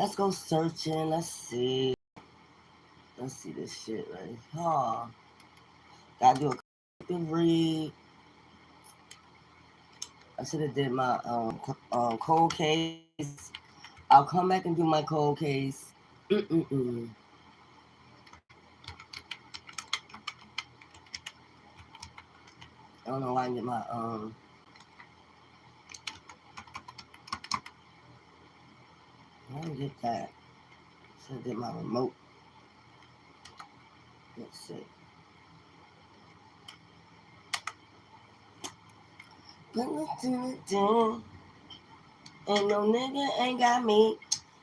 Let's go searching. Let's see. Let's see this shit right. Oh, gotta do a collective read. I should have did my cold case. I'll come back and do my cold case. I don't know why I get my I didn't get that. Should have did my remote. Let's see. Ain't no nigga ain't got me.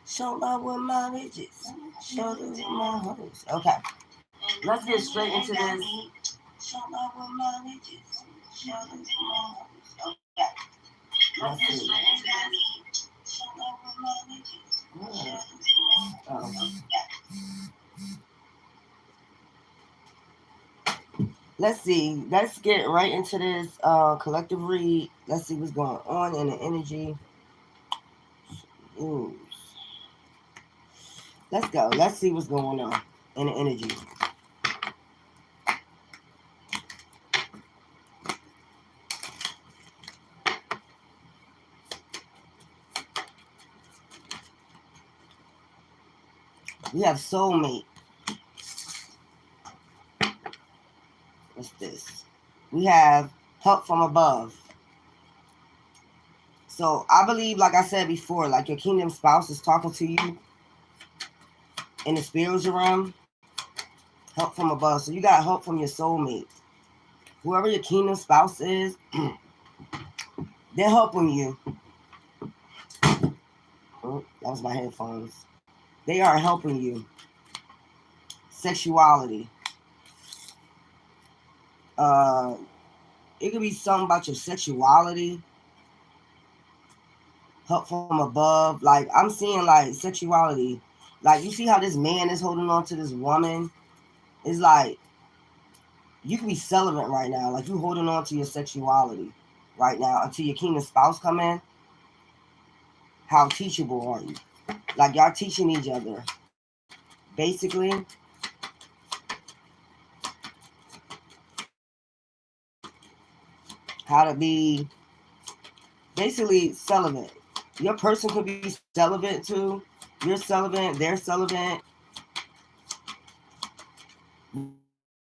Show love with my bitches. Show love with my hoes. Okay. Let's get straight into this. Show love with my bitches. Show love with my hoes. Okay. Let's get straight into this. Show love with my bitches. Let's see. Let's get right into this collective read. Let's see what's going on in the energy. Ooh. Let's go. Let's see what's going on in the energy. We have soulmate. What's this? We have help from above. So I believe, like I said before, like your kingdom spouse is talking to you in the spiritual realm. Help from above. So you got help from your soulmate. Whoever your kingdom spouse is, they're helping you. Oh, that was my headphones. They are helping you. Sexuality. It could be something about your sexuality. Help from above. Like, I'm seeing, like, sexuality. Like, you see how this man is holding on to this woman? It's like, you can be celibate right now. Like, you holding on to your sexuality right now until your kingdom spouse come in. How teachable are you? Like, y'all teaching each other. Basically, how to be basically celibate. Your person could be celibate too. You're celibate, they're celibate.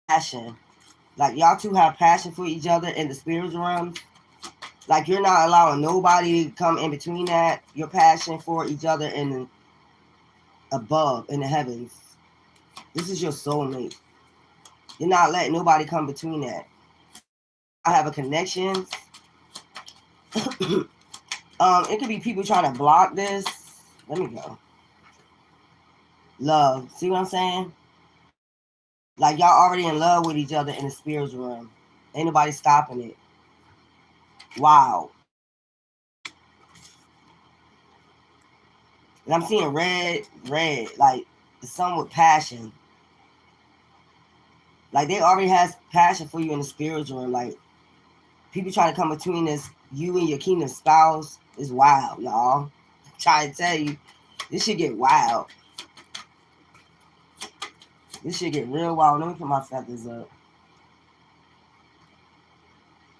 Passion. Like, y'all two have passion for each other in the spiritual realm. Like, you're not allowing nobody to come in between that. Your passion for each other in above, in the heavens. This is your soulmate. You're not letting nobody come between that. I have a connection. It could be people trying to block this. Let me go. Love. See what I'm saying? Like, y'all already in love with each other in the spiritual realm. Ain't nobody stopping it. Wow. And I'm seeing red, like some with passion. Like, they already has passion for you in the spiritual realm. Like, people trying to come between this, you and your kingdom spouse, is wild, y'all. I'm trying to tell you, this should get wild. This should get real wild. Let me put my feathers up.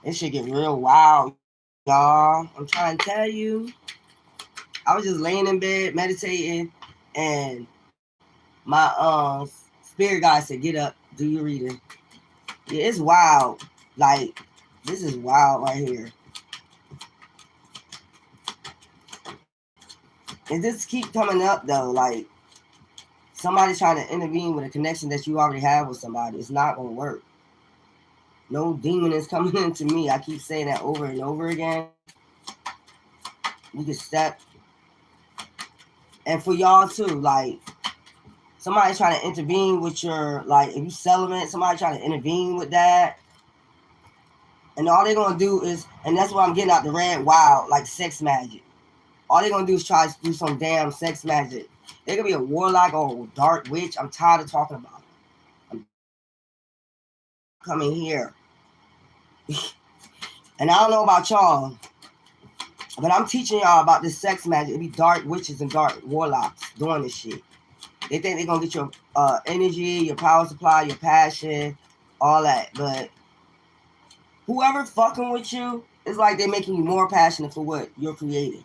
It should get real wild, y'all. I'm trying to tell you. I was just laying in bed meditating, and my spirit guide said, "Get up, do your reading." Yeah, it's wild. Like, this is wild right here. And this keep coming up though. Like, somebody's trying to intervene with a connection that you already have with somebody. It's not gonna work. No demon is coming into me. I keep saying that over and over again. You can step. And for y'all too, like, somebody trying to intervene with your, like, if you celibate, somebody trying to intervene with that. And all they're going to do is, and that's why I'm getting out the red wild, like sex magic. All they're going to do is try to do some damn sex magic. They could be a warlock or a dark witch. I'm tired of talking about it. I'm coming here. And I don't know about y'all. But I'm teaching y'all about this sex magic. It be dark witches and dark warlocks doing this shit. They think they're going to get your energy, your power supply, your passion, all that. But whoever fucking with you, it's like they're making you more passionate for what you're creating.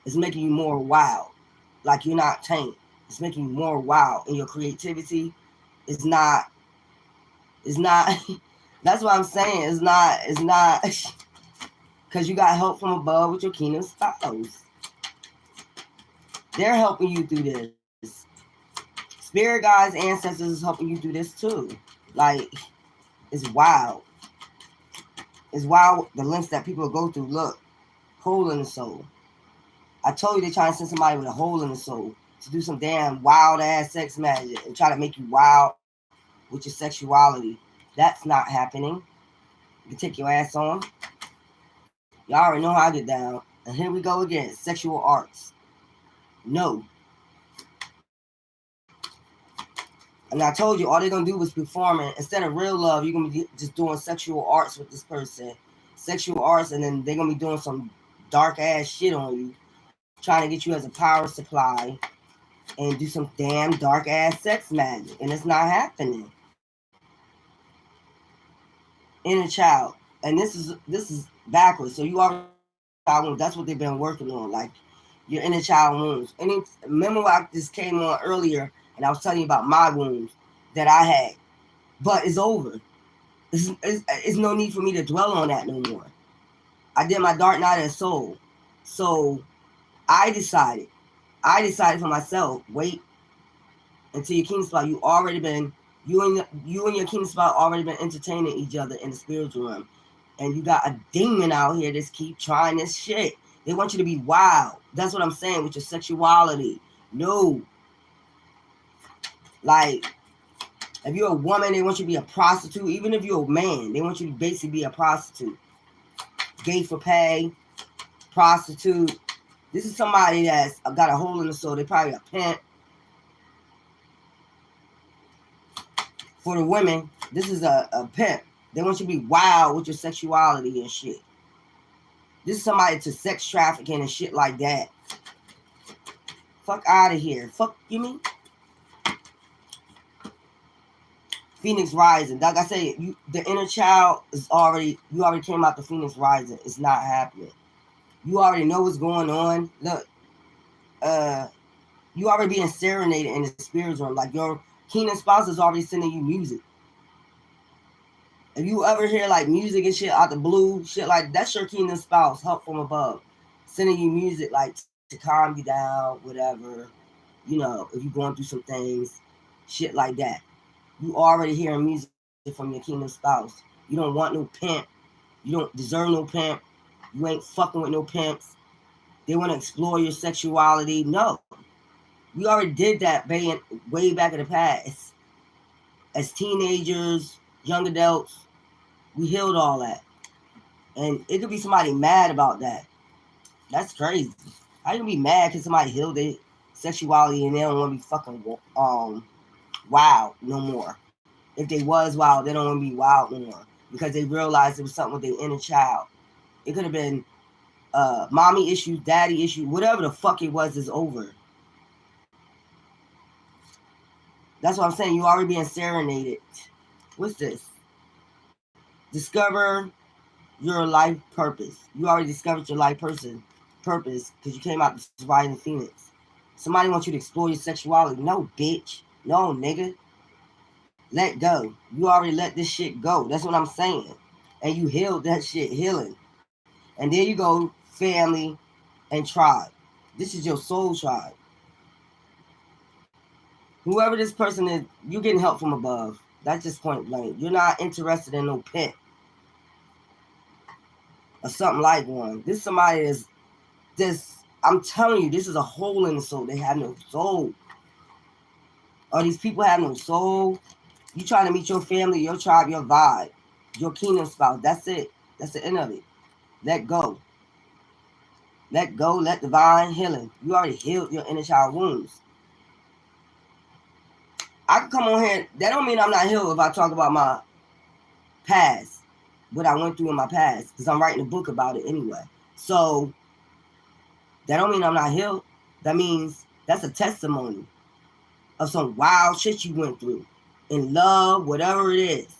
It's making you more wild. Like you're not tame. It's making you more wild in your creativity. It's not, that's what I'm saying. It's not, because you got help from above with your kingdom spouse. They're helping you through this. Spirit guides, ancestors is helping you through this too. Like, it's wild. It's wild the lengths that people go through. Look, hole in the soul. I told you they're trying to send somebody with a hole in the soul to do some damn wild ass sex magic and try to make you wild with your sexuality. That's not happening. You can take your ass on. Y'all already know how I get down. And here we go again. Sexual arts. No. And I told you all they're going to do was performing. Instead of real love, you're going to be just doing sexual arts with this person. Sexual arts, and then they're going to be doing some dark ass shit on you. Trying to get you as a power supply. And do some damn dark ass sex magic. And it's not happening. Inner child. And this is backwards. So you already, that's what they've been working on. Like your inner child wounds. Remember when I just came on earlier and I was telling you about my wounds that I had. But it's over. It's no need for me to dwell on that no more. I did my dark night of the soul. So I decided for myself, wait until your king spot. You and your king spot already been entertaining each other in the spiritual realm. And you got a demon out here that's keep trying this shit. They want you to be wild. That's what I'm saying with your sexuality. No. Like, if you're a woman, they want you to be a prostitute. Even if you're a man, they want you to basically be a prostitute. Gay for pay, prostitute. This is somebody that's got a hole in the soul. They probably a pimp. For the women, this is a pimp. They want you to be wild with your sexuality and shit. This is somebody to sex trafficking and shit like that. Fuck out of here. Fuck, you mean? Phoenix Rising. Like I say, the inner child is already, you already came out the Phoenix Rising. It's not happening. You already know what's going on. Look, you already being serenaded in the spiritual realm. Like your kingdom spouse is already sending you music. If you ever hear like music and shit out the blue, shit like that's your kingdom spouse, help from above, sending you music like to calm you down, whatever. You know, if you're going through some things, shit like that. You already hearing music from your kingdom spouse. You don't want no pimp. You don't deserve no pimp. You ain't fucking with no pimps. They want to explore your sexuality. No. We already did that way back in the past. As teenagers, young adults, we healed all that. And it could be somebody mad about that. That's crazy. How you gonna be mad because somebody healed their sexuality and they don't want to be fucking wild no more? If they was wild, they don't want to be wild no more because they realized it was something with their inner child. It could have been mommy issues, daddy issues, whatever the fuck it was is over. That's what I'm saying. You already being serenaded. What's this? Discover your life purpose. You already discovered your life purpose because you came out this rising phoenix. Somebody wants you to explore your sexuality. No, bitch. No, nigga. Let go. You already let this shit go. That's what I'm saying. And you healed that shit, healing. And there you go, family and tribe. This is your soul tribe. Whoever this person is, you're getting help from above. That's just point blank. You're not interested in no pet or something like one. This is somebody that's this. I'm telling you, this is a hole in the soul. They have no soul. Or these people have no soul. You trying to meet your family, your tribe, your vibe, your kingdom spouse. That's it. That's the end of it. Let go. Let go. Let divine healing. You already healed your inner child wounds. I can come on here. That don't mean I'm not healed if I talk about my past, what I went through in my past, because I'm writing a book about it anyway. So that don't mean I'm not healed. That means that's a testimony of some wild shit you went through. In love, whatever it is.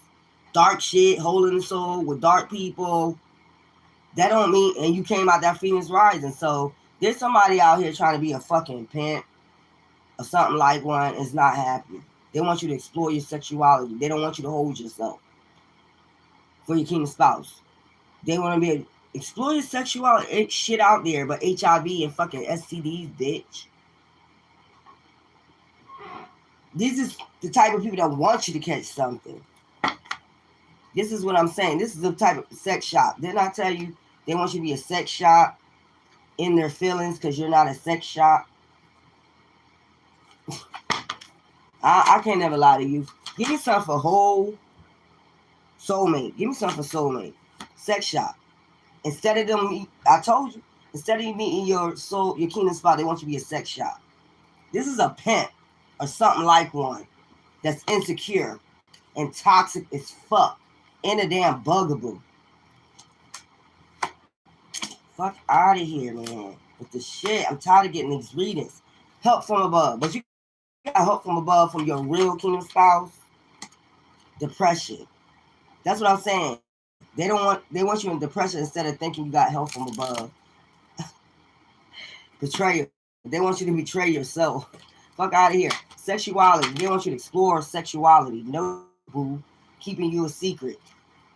Dark shit, holding the soul with dark people. That don't mean, and you came out that Phoenix Rising. So there's somebody out here trying to be a fucking pimp or something like one. Is not happening. They want you to explore your sexuality. They don't want you to hold yourself for your kingdom spouse. They want to be explore your sexuality. It's shit out there, but HIV and fucking STDs, bitch. This is the type of people that want you to catch something. This is what I'm saying. This is the type of sex shop. Didn't I tell you they want you to be a sex shop in their feelings because you're not a sex shop? I can't never lie to you. Give me something for whole soulmate. Give me something for soulmate. Sex shop. Instead of them, I told you, instead of you meeting your soul, your kingdom spot, they want you to be a sex shop. This is a pimp or something like one that's insecure and toxic as fuck and a damn bugaboo. Fuck out of here, man. With the shit, I'm tired of getting these readings. Help from above, but you got help from above from your real kingdom spouse. Depression. That's what I'm saying. They want you in depression instead of thinking you got help from above. Betrayal. They want you to betray yourself. Fuck out of here. Sexuality. They want you to explore sexuality. No boo. Keeping you a secret.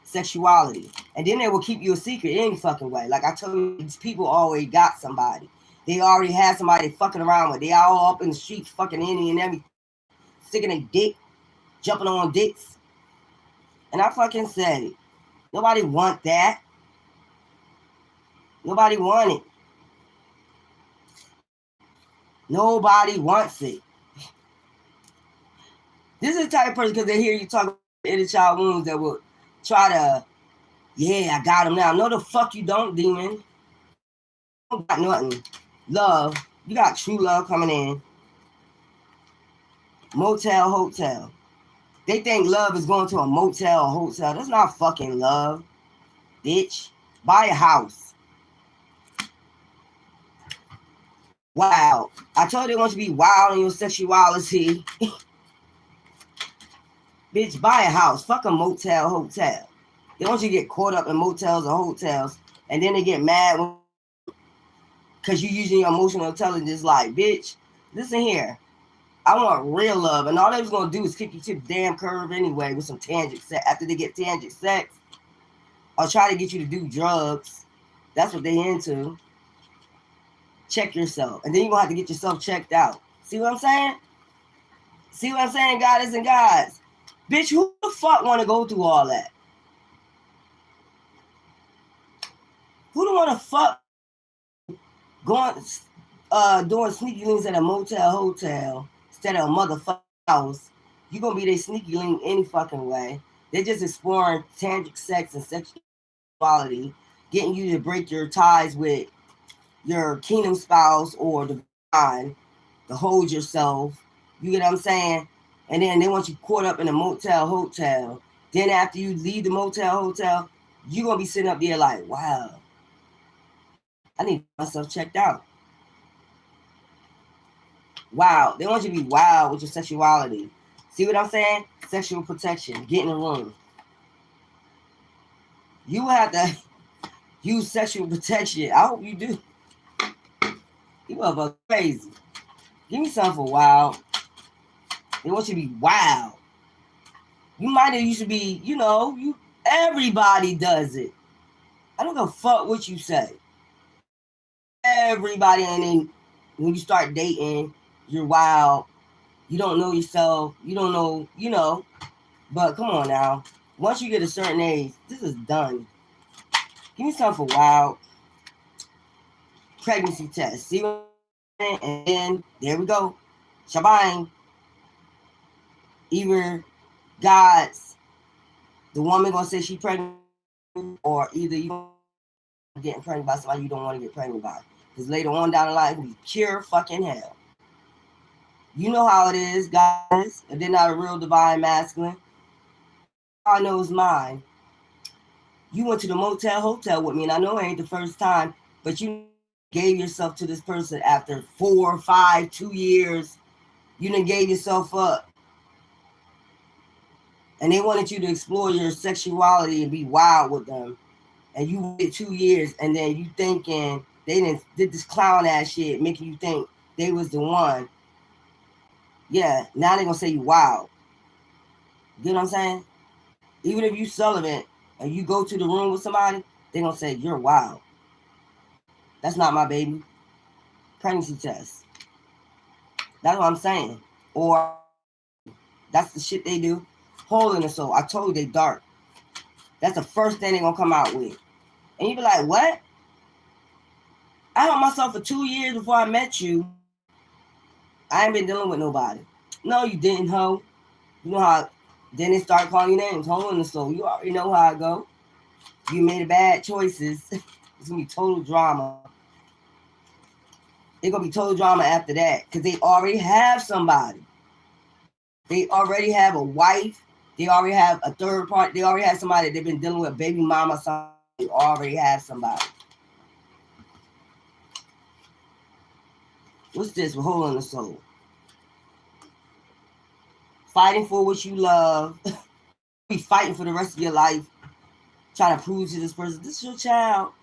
Sexuality. And then they will keep you a secret any fucking way. Like I told you, these people always got somebody. They already had somebody fucking around with. They all up in the streets fucking any and everything. Sticking a dick. Jumping on dicks. And I fucking said it. Nobody want that. Nobody want it. Nobody wants it. This is the type of person, because they hear you talk about inner child wounds, that will try to, yeah, I got him now. No, the fuck you don't, demon. You don't got nothing. Love. You got true love coming in. Motel, hotel. They think love is going to a motel or hotel. That's not fucking love, bitch. Buy a house. Wow. I told you they want you to be wild in your sexuality. Bitch, buy a house. Fuck a motel, hotel. They want you to get caught up in motels or hotels, and then they get mad because you're using your emotional intelligence like, bitch, listen here. I want real love, and all they was going to do is kick you to the damn curve anyway with some tangent sex. After they get tangent sex, or try to get you to do drugs. That's what they into. Check yourself. And then you're going to have to get yourself checked out. See what I'm saying? See what I'm saying, goddess and guys? Bitch, who the fuck want to go through all that? Who don't want to fuck going, doing sneaky links at a motel, hotel, instead of a motherfucking house? You're going to be their sneaky link any fucking way. They're just exploring tantric sex and sexuality, getting you to break your ties with your kingdom spouse or divine, to hold yourself. You get what I'm saying? And then they want you caught up in a motel, hotel. Then after you leave the motel, hotel, you're going to be sitting up there like, wow, I need myself checked out. Wow. They want you to be wild with your sexuality. See what I'm saying? Sexual protection. Get in the room. You have to use sexual protection. I hope you do. You motherfuckers crazy. Give me something for wild. They want you to be wild. You might have used to be, everybody does it. I don't give a fuck what you say. Everybody, and then when you start dating, you're wild. You don't know yourself. You don't know, But come on now. Once you get a certain age, this is done. Give me something for wild. Pregnancy test. See what I'm saying? And then, there we go. Shabang. Either God's, the woman gonna say she pregnant, or either you getting pregnant by somebody you don't want to get pregnant by. Because later on down the line, it'll be pure fucking hell. You know how it is, guys. If they're not a real divine masculine, I know it's mine. You went to the motel, hotel with me, and I know it ain't the first time. but you gave yourself to this person after 4, 5, 2 years. You done gave yourself up. And they wanted you to explore your sexuality and be wild with them. And you waited 2 years, and then you thinking they did this clown ass shit, making you think they was the one. Yeah, now they gonna say you wild. You know what I'm saying? Even if you celibate and you go to the room with somebody, they gonna say you're wild. That's not my baby. Pregnancy test. That's what I'm saying. Or that's the shit they do. Hole in the soul. I told you they dark. That's the first thing they gonna come out with. And you be like, what? I held myself for 2 years before I met you. I ain't been dealing with nobody. No, you didn't, ho. You know how then they start calling you names, hole in the soul. You already know how I go. You made bad choices. It's gonna be total drama. It's gonna be total drama after that. Because they already have somebody. They already have a wife. They already have a third party. They already have somebody they've been dealing with, baby mama, something. They already have somebody. What's this with hole in the soul? Fighting for what you love. Be fighting for the rest of your life. Trying to prove to this person, this is your child.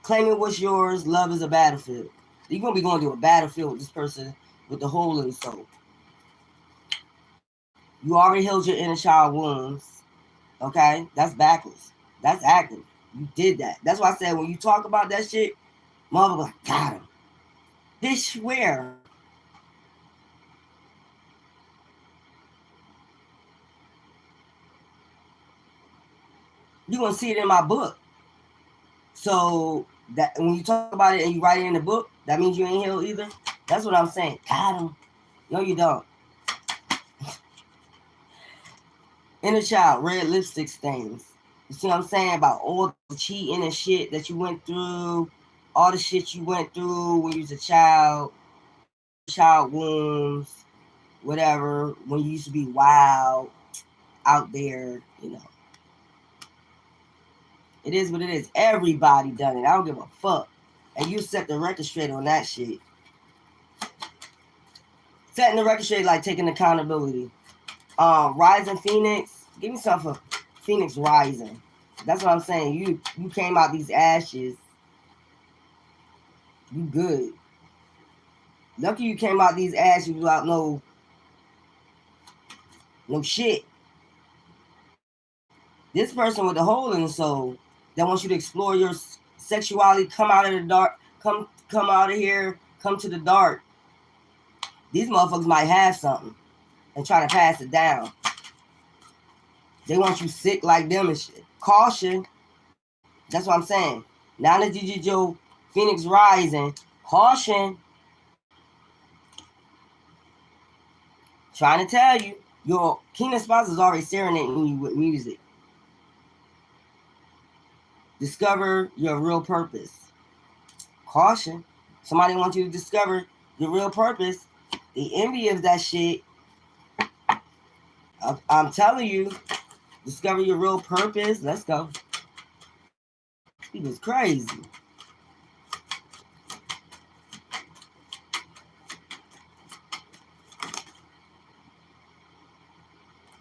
Claiming what's yours. Love is a battlefield. You're going to be going to a battlefield with this person with the hole in the soul. You already healed your inner child wounds. Okay? That's backwards. That's active. You did that. That's why I said when you talk about that shit, motherfucker like, got him. Bitch, where? You're going to see it in my book. So that when you talk about it and you write it in the book, that means you ain't healed either. That's what I'm saying. Got him. No, you don't. Inner child, red lipstick stains. You see what I'm saying? About all the cheating and shit that you went through, all the shit you went through when you was a child wounds, whatever, when you used to be wild out there, you know. It is what it is. Everybody done it. I don't give a fuck. And you set the record straight on that shit. Setting the record straight like taking accountability. Rising Phoenix. Give me something for Phoenix Rising. That's what I'm saying. You came out these ashes. You good. Lucky you came out these ashes without no shit. This person with the hole in the soul that wants you to explore your sexuality, come out of the dark, come out of here, come to the dark. These motherfuckers might have something and try to pass it down. They want you sick like them and shit. Caution. That's what I'm saying. Now that you your Phoenix Rising, caution. Trying to tell you, your king of spouse is already serenading you with music. Discover your real purpose. Caution. Somebody wants you to discover your real purpose. The envy of that shit. I'm telling you, discover your real purpose. Let's go. He was crazy.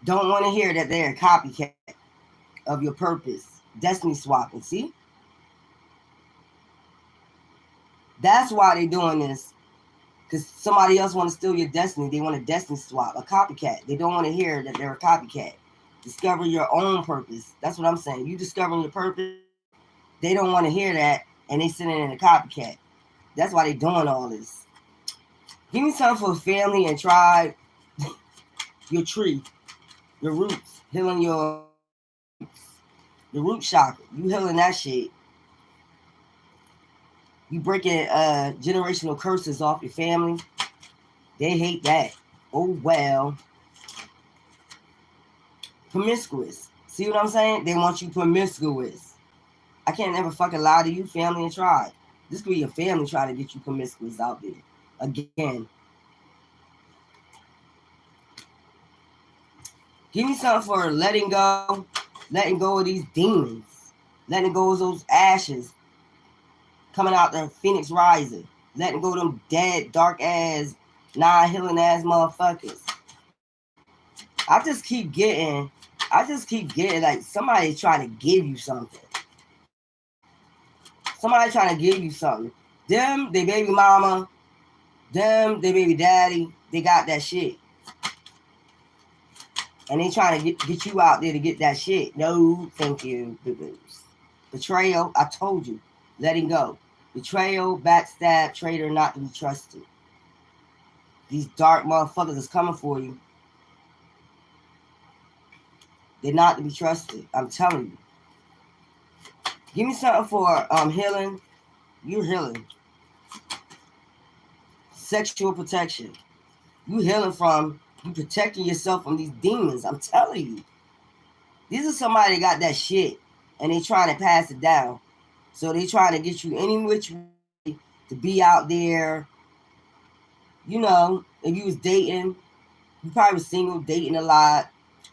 Don't want to hear that they're a copycat of your purpose. Destiny swapping, see? That's why they're doing this. Because somebody else want to steal your destiny. They want a destiny swap, a copycat. They don't want to hear that they're a copycat. Discover your own purpose. That's what I'm saying. You discovering your purpose, they don't want to hear that, and they sending in a copycat. That's why they're doing all this. Give me something for family and tribe. Your tree, your roots, healing your root chakra. You healing that shit. You breaking generational curses off your family. They hate that. Oh, well. Promiscuous. See what I'm saying? They want you promiscuous. I can't never fucking lie to you, family and tribe. This could be your family trying to get you promiscuous out there. Again. Give me something for letting go of these demons. Letting go of those ashes. coming out there, Phoenix rising, letting go them dead, dark ass, non-healing ass motherfuckers. I just keep getting like somebody trying to give you something. Somebody trying to give you something. Them, they baby mama, them, they baby daddy, they got that shit. And they trying to get you out there to get that shit. No, thank you, boo-boos. Betrayal, I told you, letting go. Betrayal, backstab, traitor, not to be trusted. These dark motherfuckers is coming for you. They're not to be trusted. I'm telling you. Give me something for healing. You're healing. Sexual protection. You healing from, you protecting yourself from these demons. I'm telling you. These are somebody that got that shit and they trying to pass it down. So they trying to get you any which way to be out there. You know, if you was dating, you probably was single, dating a lot.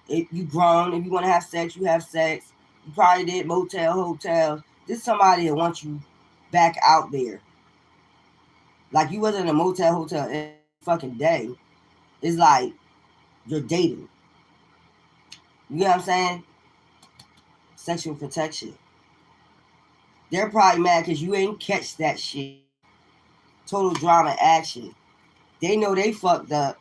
If you grown, if you want to have sex, you have sex. You probably did motel, hotel. This is somebody that wants you back out there. Like you wasn't in a motel, hotel every fucking day. It's like you're dating. You know what I'm saying? Sexual protection. They're probably mad because you ain't catch that shit. Total drama action. They know they fucked up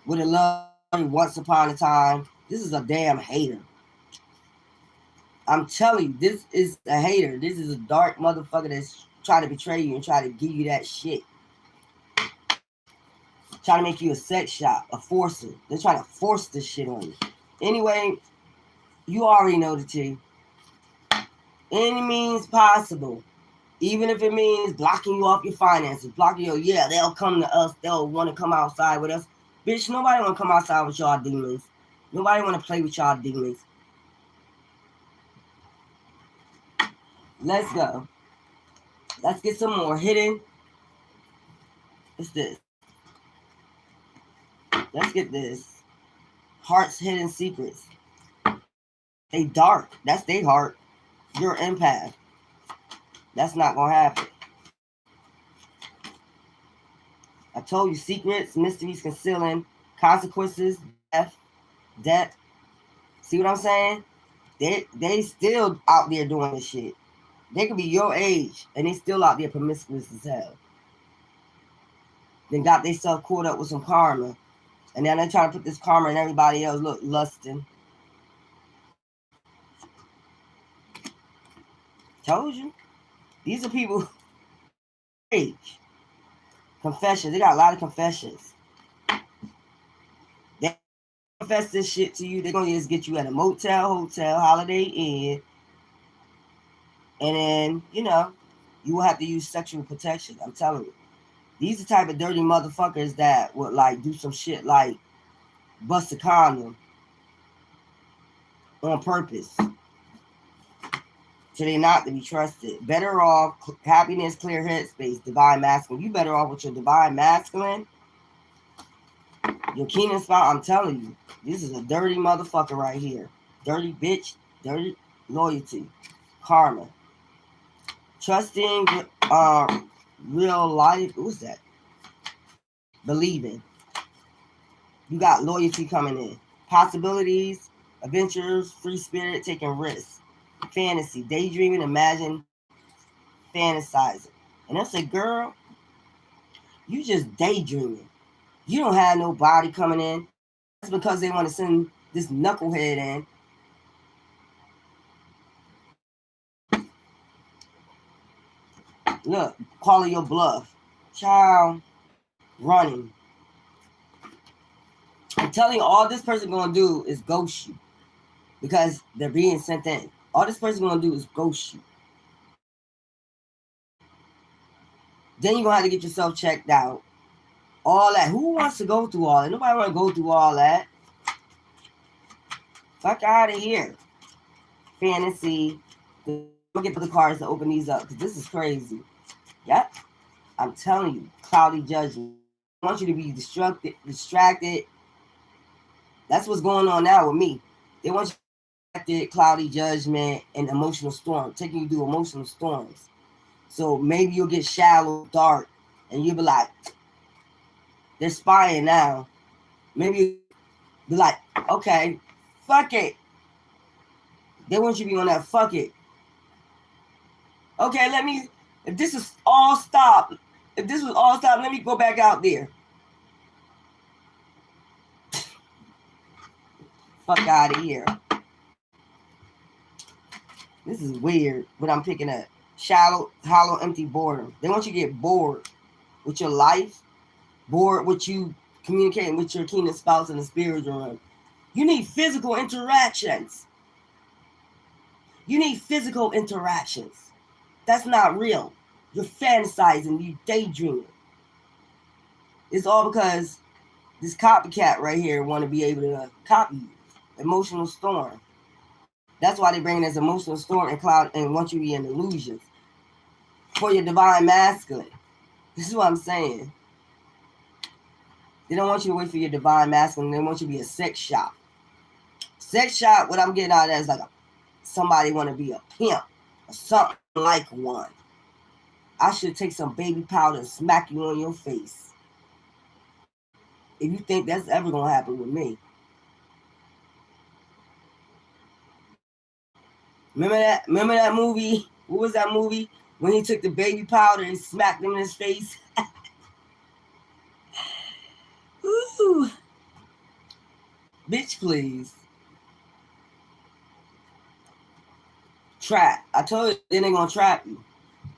with a love once upon a time. This is a damn hater. I'm telling you, this is a hater. This is a dark motherfucker that's trying to betray you and try to give you that shit. Trying to make you a sex shop, a forcer. They're trying to force this shit on you. Anyway, you already know the tea. Any means possible. Even if it means blocking you off your finances, blocking your, yeah, they'll come to us, they'll want to come outside with us. Bitch, nobody want to come outside with y'all demons. Nobody want to play with y'all demons. Let's go. Let's get some more hidden. What's this? Let's get this. Heart's hidden secrets. They dark. That's their heart. You're an empath. That's not going to happen. I told you secrets, mysteries, concealing, consequences, death. See what I'm saying? They still out there doing this shit. They could be your age and they still out there promiscuous as hell. Then got themselves caught up with some karma. And then they try to put this karma in everybody else. Look, lusting. Told you. These are people age. Confessions. They got a lot of confessions. They confess this shit to you. They're going to just get you at a motel, hotel, Holiday Inn. And then, you know, you will have to use sexual protection. I'm telling you. These are the type of dirty motherfuckers that would, like, do some shit like bust a condom on purpose. So they not to be trusted. Better off, happiness, clear headspace, divine masculine. You better off with your divine masculine. Your keenest spot, I'm telling you. This is a dirty motherfucker right here. Dirty bitch, dirty loyalty, karma. Trusting, real life, what's that? Believing. You got loyalty coming in. Possibilities, adventures, free spirit, taking risks. Fantasy, daydreaming, imagine, fantasizing. And they'll say, girl, you just daydreaming. You don't have no body coming in. That's because they want to send this knucklehead in. Look, calling your bluff. Child, running. I'm telling you, all this person going to do is ghost you. Because they're being sent in. All this person going to do is ghost you. Then you're going to have to get yourself checked out. All that. Who wants to go through all that? Nobody want to go through all that. Fuck out of here. Fantasy. I'm going to get the cards to open these up because this is crazy. Yep. I'm telling you. Cloudy judgment. I want you to be distracted. That's what's going on now with me. They want you to be distracted, cloudy judgment, and emotional storm. Taking you through emotional storms. So maybe you'll get shallow, dark, and you'll be like, they're spying now. Maybe you'll be like, okay, fuck it. They want you to be on that fuck it. Okay, if this is all stop, if this was all stop, let me go back out there. Fuck out of here. This is weird, but I'm picking up. Shallow, hollow, empty boredom. They want you to get bored with your life, bored with you communicating with your king and spouse in the spiritual realm. You need physical interactions. You need physical interactions. That's not real. You're fantasizing, you daydreaming. It's all because this copycat right here want to be able to copy you. Emotional storm. That's why they bring this emotional storm and cloud and want you to be in illusions. For your divine masculine. This is what I'm saying. They don't want you to wait for your divine masculine. They want you to be a sex shop. Sex shop, what I'm getting out of that is like somebody want to be a pimp or something like one. I should take some baby powder and smack you on your face. If you think that's ever going to happen with me. Remember that movie? What was that movie? When he took the baby powder and smacked him in his face? Ooh. Bitch, please. Trap. I told you, then they're going to trap you.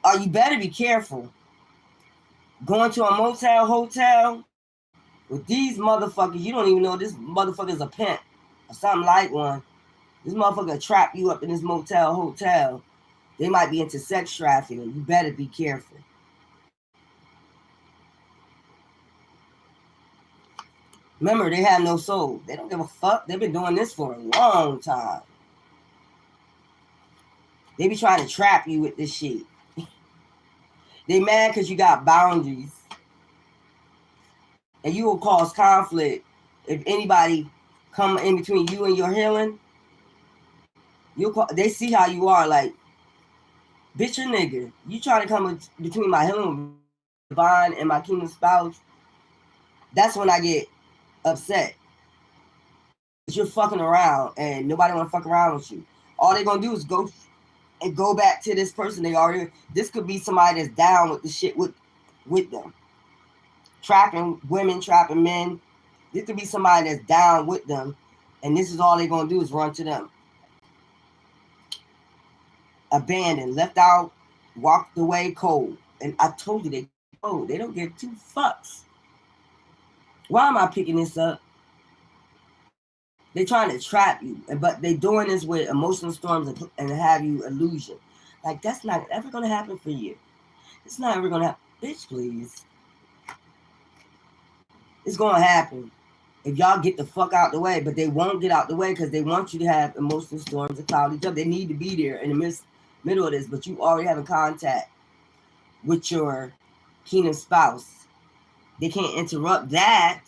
Oh, you better be careful. Going to a motel, hotel, with these motherfuckers, you don't even know this motherfucker's a pimp or something like one. This motherfucker trap you up in this motel, hotel. They might be into sex trafficking. You better be careful. Remember, they have no soul. They don't give a fuck. They've been doing this for a long time. They be trying to trap you with this shit. They mad because you got boundaries. And you will cause conflict if anybody come in between you and your healing. They see how you are, like, bitch or nigga. You try to come between my healing divine and my kingdom spouse. That's when I get upset. You're fucking around and nobody want to fuck around with you. All they're going to do is go back to this person they already. This could be somebody that's down with the shit with them. Trapping women, trapping men. This could be somebody that's down with them. And this is all they're going to do is run to them. Abandoned, left out, walked away cold. And I told you they cold. They don't give two fucks. Why am I picking this up? They're trying to trap you, but they're doing this with emotional storms and have you illusion. Like, that's not ever going to happen for you. It's not ever going to happen. Bitch, please. It's going to happen if y'all get the fuck out the way, but they won't get out the way because they want you to have emotional storms and cloud each other. They need to be there in the middle of this, but you already having contact with your kingdom spouse. They can't interrupt that.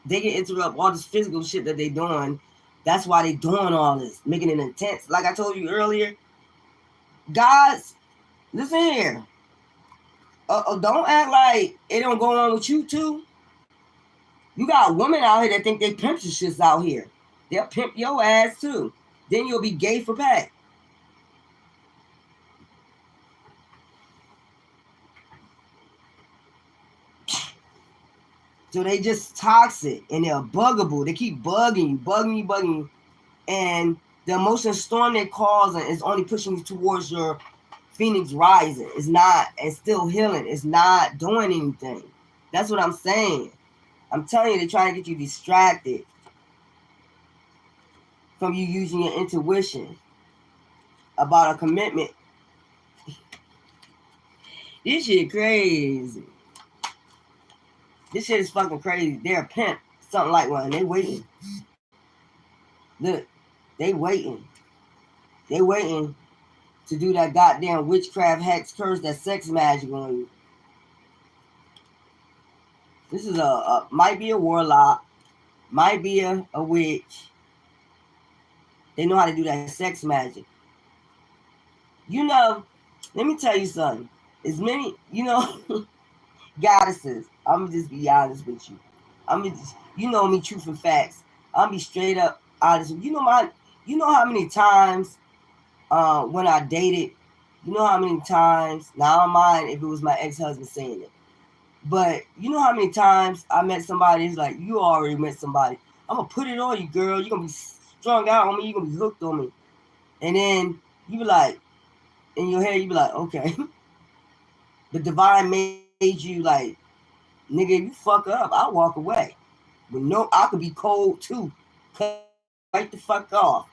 They can interrupt all this physical shit that they're doing. That's why they're doing all this, making it intense. Like I told you earlier, guys, listen here. Don't act like it don't go on with you too. You got women out here that think they pimp your shits out here. They'll pimp your ass too. Then you'll be gay for pay. So they just toxic and they're buggable. They keep bugging you. And the emotional storm they're causing is only pushing you towards your phoenix rising. It's not, it's still healing. It's not doing anything. That's what I'm saying. I'm telling you, they're trying to get you distracted from you using your intuition about a commitment. This shit crazy. This shit is fucking crazy. They're a pimp, something like one. They waiting. Look, they waiting. They waiting to do that goddamn witchcraft, hex, curse, that sex magic on you. This is might be a warlock, might be a witch. They know how to do that sex magic. You know, let me tell you something. as many, goddesses. I'm gonna just be honest with you. You know me, truth and facts. I'm be straight up honest. You know how many times when I dated, you know how many times. Now I don't mind if it was my ex-husband saying it, but you know how many times I met somebody. It's like you already met somebody. I'm gonna put it on you, girl. You're gonna be strung out on me. You're gonna be hooked on me, and then you be like, in your head, you be like, okay, the divine made you like, nigga, if you fuck up, I'll walk away. But no, I could be cold too. Cut right the fuck off.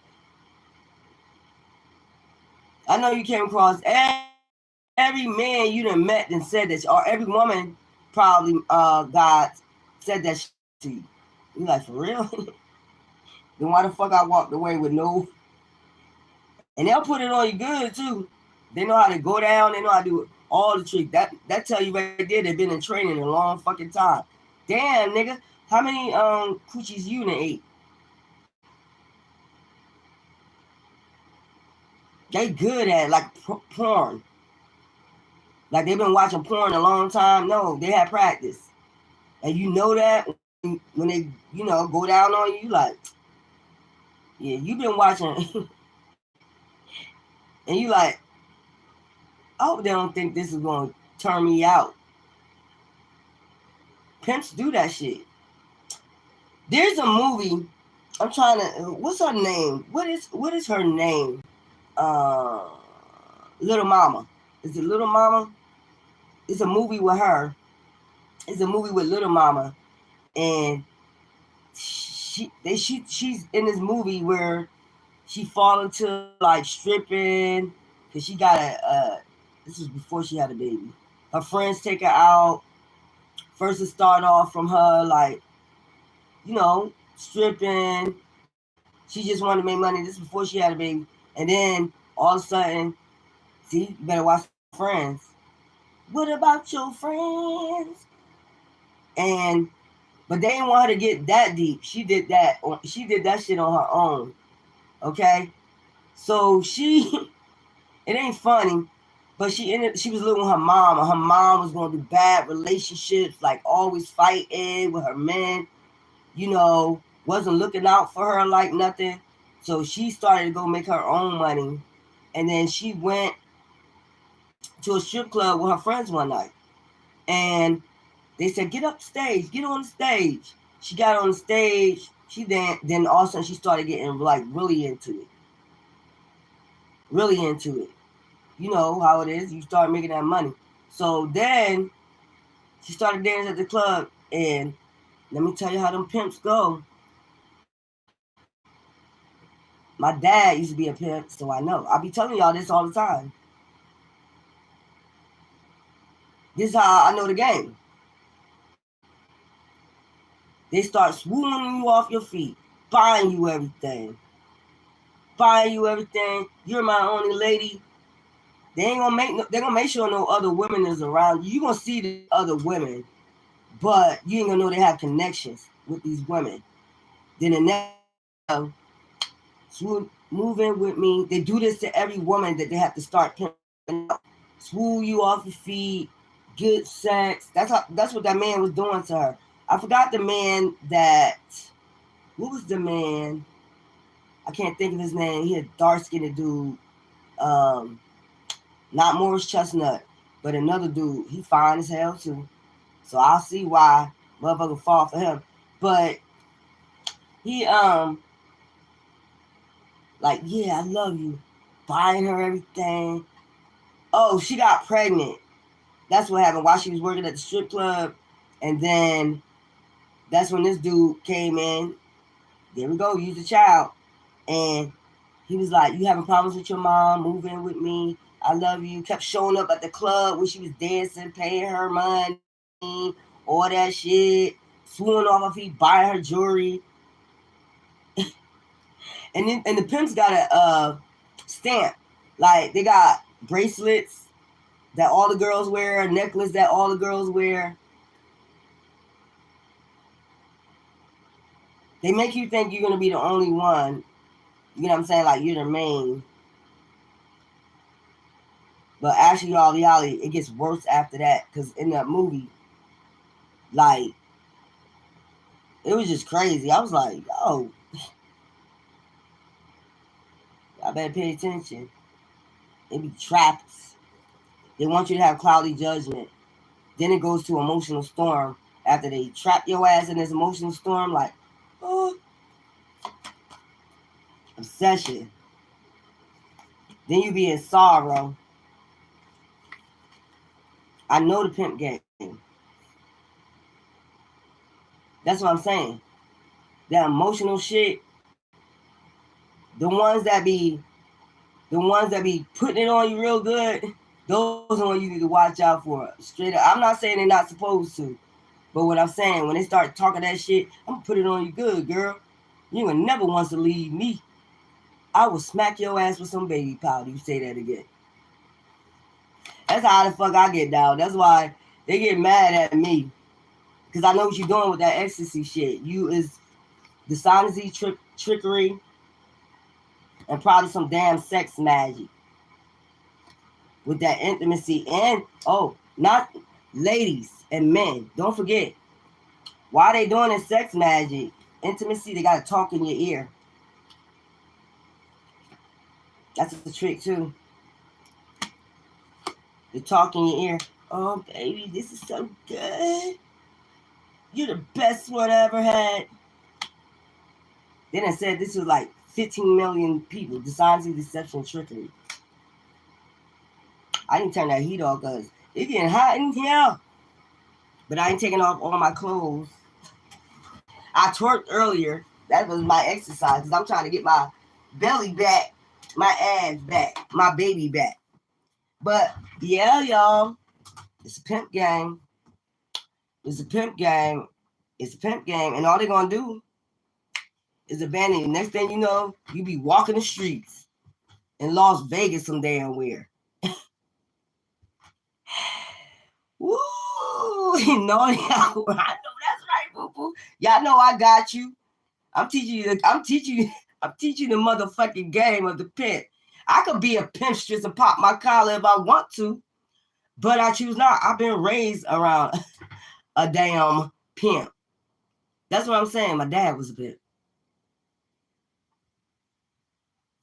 I know you came across every man you done met and said that, or every woman probably God said that shit to you. You like, for real? Then why the fuck I walked away with no? And they'll put it on you good too. They know how to go down. They know how to do all the tricks. That tell you right there they've been in training a long fucking time. Damn, nigga, how many coochies you done ate? They good at like porn. Like they've been watching porn a long time. No, they had practice, and you know that when they go down on you, like yeah, you've been watching, and you like, I hope they don't think this is gonna turn me out. Pimps do that shit. There's a movie. I'm trying to. What's her name? What is her name? Uh, Little Mama. Is it Little Mama? It's a movie with her. It's a movie with Little Mama, and she's in this movie where she fall into like stripping because she got this was before she had a baby. Her friends take her out. First it start off from her like stripping. She just wanted to make money. This before she had a baby, and then all of a sudden, see, you better watch Friends. What about your friends? And but they didn't want her to get that deep. She did that. She did that shit on her own. Okay, so it ain't funny, but she was living with her mom, and her mom was going through bad relationships, like always fighting with her men. Wasn't looking out for her like nothing. So she started to go make her own money, and then she went to a strip club with her friends one night, and they said, "Get up stage, get on the stage." She got on the stage. She then all of a sudden she started getting like really into it, really into it. You know how it is. You start making that money. So then she started dancing at the club, and let me tell you how them pimps go. My dad used to be a pimp, so I know. I'll be telling y'all this all the time. This is how I know the game. They start swooning you off your feet, buying you everything. Buying you everything. You're my only lady. They're gonna make sure no other women is around you. You're gonna see the other women, but you ain't gonna know they have connections with these women. Then the next swoon, move in with me. They do this to every woman that they have to start pimping out. Swoo you off your feet, good sex. That's what that man was doing to her. I forgot the man that. What was the man? I can't think of his name. He a dark skinned dude. Um, Not Morris Chestnut, but another dude. He fine as hell too. So I'll see why motherfucker fall for him. But he like, yeah, I love you. Buying her everything. Oh, she got pregnant. That's what happened while she was working at the strip club. And then that's when this dude came in. There we go, use a child. And he was like, you having problems with your mom? Move in with me. I love you. Kept showing up at the club when she was dancing, paying her money, all that shit. Swooning off her feet, buying her jewelry. And the pimps got a stamp. Like they got bracelets that all the girls wear, a necklace that all the girls wear. They make you think you're gonna be the only one. You know what I'm saying? Like you're the main. But actually, y'all, reality, it gets worse after that. Because in that movie, like, it was just crazy. I was like, yo, I better pay attention. It be traps. They want you to have cloudy judgment. Then it goes to emotional storm. After they trap your ass in this emotional storm, like, oh, obsession. Then you be in sorrow. I know the pimp game. That's what I'm saying. That emotional shit. The ones that be putting it on you real good, those are the ones you need to watch out for. Straight up. I'm not saying they're not supposed to. But what I'm saying, when they start talking that shit, I'm gonna put it on you good, girl. You would never want to leave me. I will smack your ass with some baby powder. You say that again. That's how the fuck I get down. That's why they get mad at me. Because I know what you're doing with that ecstasy shit. You is dishonesty, trickery, and probably some damn sex magic. With that intimacy. And, oh, not ladies and men. Don't forget. While they doing this sex magic, intimacy, they got to talk in your ear. That's the trick, too. They talk in your ear. Oh, baby, this is so good. You're the best one I ever had. Then I said this was like 15 million people. Dishonesty, deception, trickery. I didn't turn that heat off because it's getting hot in here. But I ain't taking off all my clothes. I twerked earlier. That was my exercise because I'm trying to get my belly back, my ass back, my baby back. But yeah, y'all, it's a pimp game. It's a pimp game. It's a pimp game. And all they're going to do is abandon you. Next thing you know, you be walking the streets in Las Vegas some damn where. Woo! You know, I know that's right, boo-boo. Y'all know I got you. I'm teaching you the motherfucking game of the pimp. I could be a pimpstress and pop my collar if I want to, but I choose not. I've been raised around a damn pimp. That's what I'm saying. My dad was a pimp.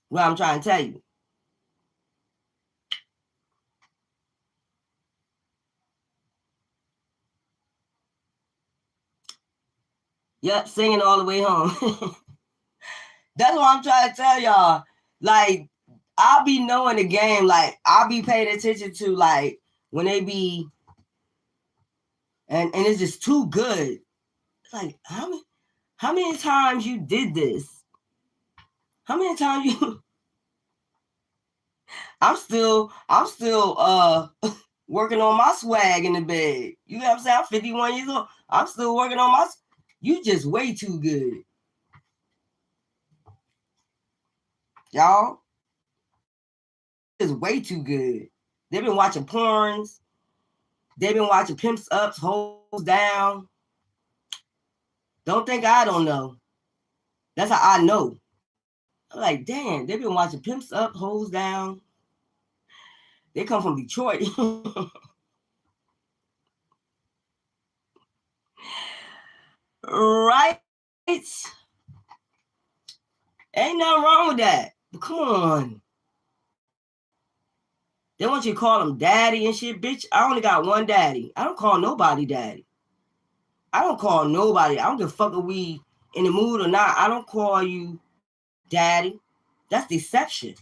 What I'm trying to tell you. Yep, singing all the way home. That's what I'm trying to tell y'all. Like, I'll be knowing the game. Like, I'll be paying attention to, like, when they be, and it's just too good. Like, how many times you did this? How many times you? I'm still working on my swag in the bed. You know what I'm saying? I'm 51 years old. I'm still working on my. You just way too good, y'all. It's way too good. They've been watching porns. They've been watching pimps ups, hoes down. Don't think I don't know. That's how I know. I'm like, damn, they've been watching pimps up, hoes down. They come from Detroit. Right? Ain't nothing wrong with that. But come on. They want you to call them daddy and shit, bitch. I only got one daddy. I don't call nobody daddy. I don't call nobody. I don't give a fuck if we in the mood or not. I don't call you daddy. That's deception.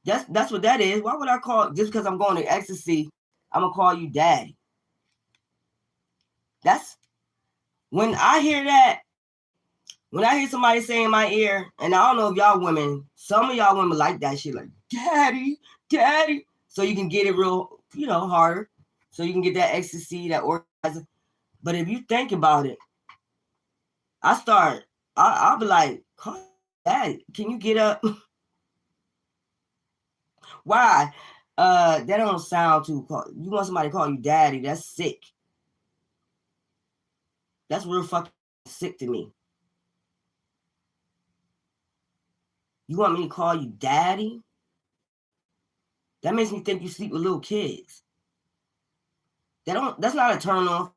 That's what that is. Why would I call, just because I'm going to ecstasy, I'm gonna call you daddy? That's when I hear that. When I hear somebody say in my ear, and I don't know if y'all women, some of y'all women like that shit, like daddy, daddy, so you can get it real, harder, so you can get that ecstasy, that orgasm. But if you think about it, I'll be like, call daddy, can you get up? Why? That don't sound too. You want somebody to call you daddy? That's sick. That's real fucking sick to me. You want me to call you daddy? That makes me think you sleep with little kids. That's not a turn off.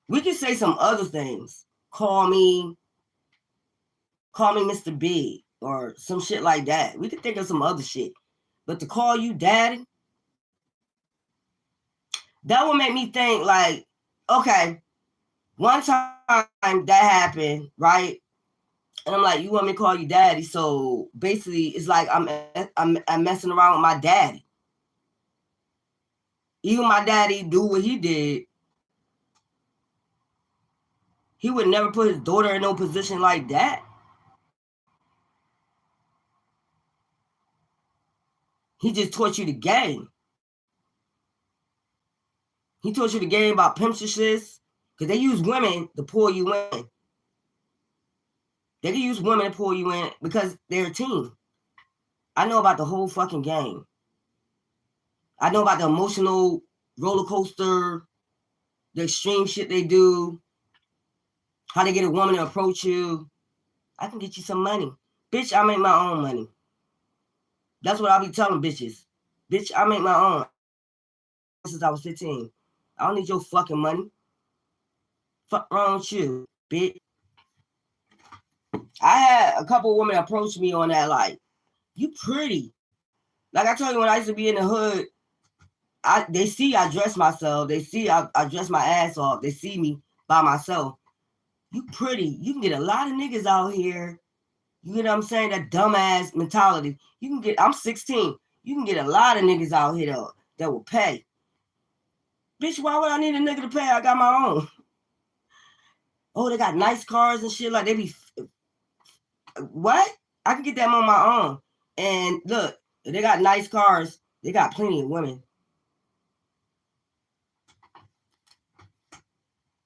We can say some other things. Call me Mr. Big or some shit like that. We could think of some other shit. But to call you daddy, that would make me think like, okay, one time that happened, right? And I'm like, you want me to call you daddy? So basically, it's like I'm messing around with my daddy. Even my daddy do what he did. He would never put his daughter in no position like that. He just taught you the game. He taught you the game about pimpstresses, because they use women to pull you in. They can use women to pull you in because they're a team. I know about the whole fucking game. I know about the emotional roller coaster, the extreme shit they do, how they get a woman to approach you. I can get you some money. Bitch, I make my own money. That's what I be telling bitches. Bitch, I make my own. Since I was 15. I don't need your fucking money. Fuck wrong with you, bitch. I had a couple women approach me on that, like, you pretty. Like I told you, when I used to be in the hood, they see I dress myself. They see I dress my ass off. They see me by myself. You pretty. You can get a lot of niggas out here. You know what I'm saying? That dumbass mentality. I'm 16. You can get a lot of niggas out here that will pay. Bitch, why would I need a nigga to pay? I got my own. Oh, they got nice cars and shit. Like, they be... What? I can get them on my own. And look, if they got nice cars, they got plenty of women.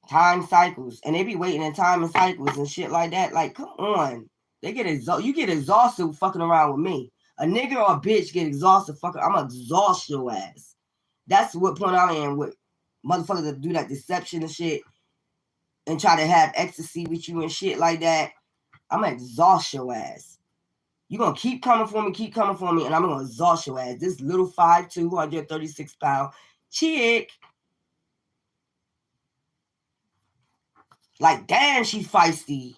Time cycles. And they be waiting in time and cycles and shit like that. Like, come on. You get exhausted fucking around with me. A nigga or a bitch get exhausted fucking. I'm gonna exhaust your ass. That's what point I'm in with motherfuckers that do that deception and shit and try to have ecstasy with you and shit like that. I'm gonna exhaust your ass. You're gonna keep coming for me, and I'm gonna exhaust your ass. This little 5'2", 136-pound chick. Like, damn, she feisty.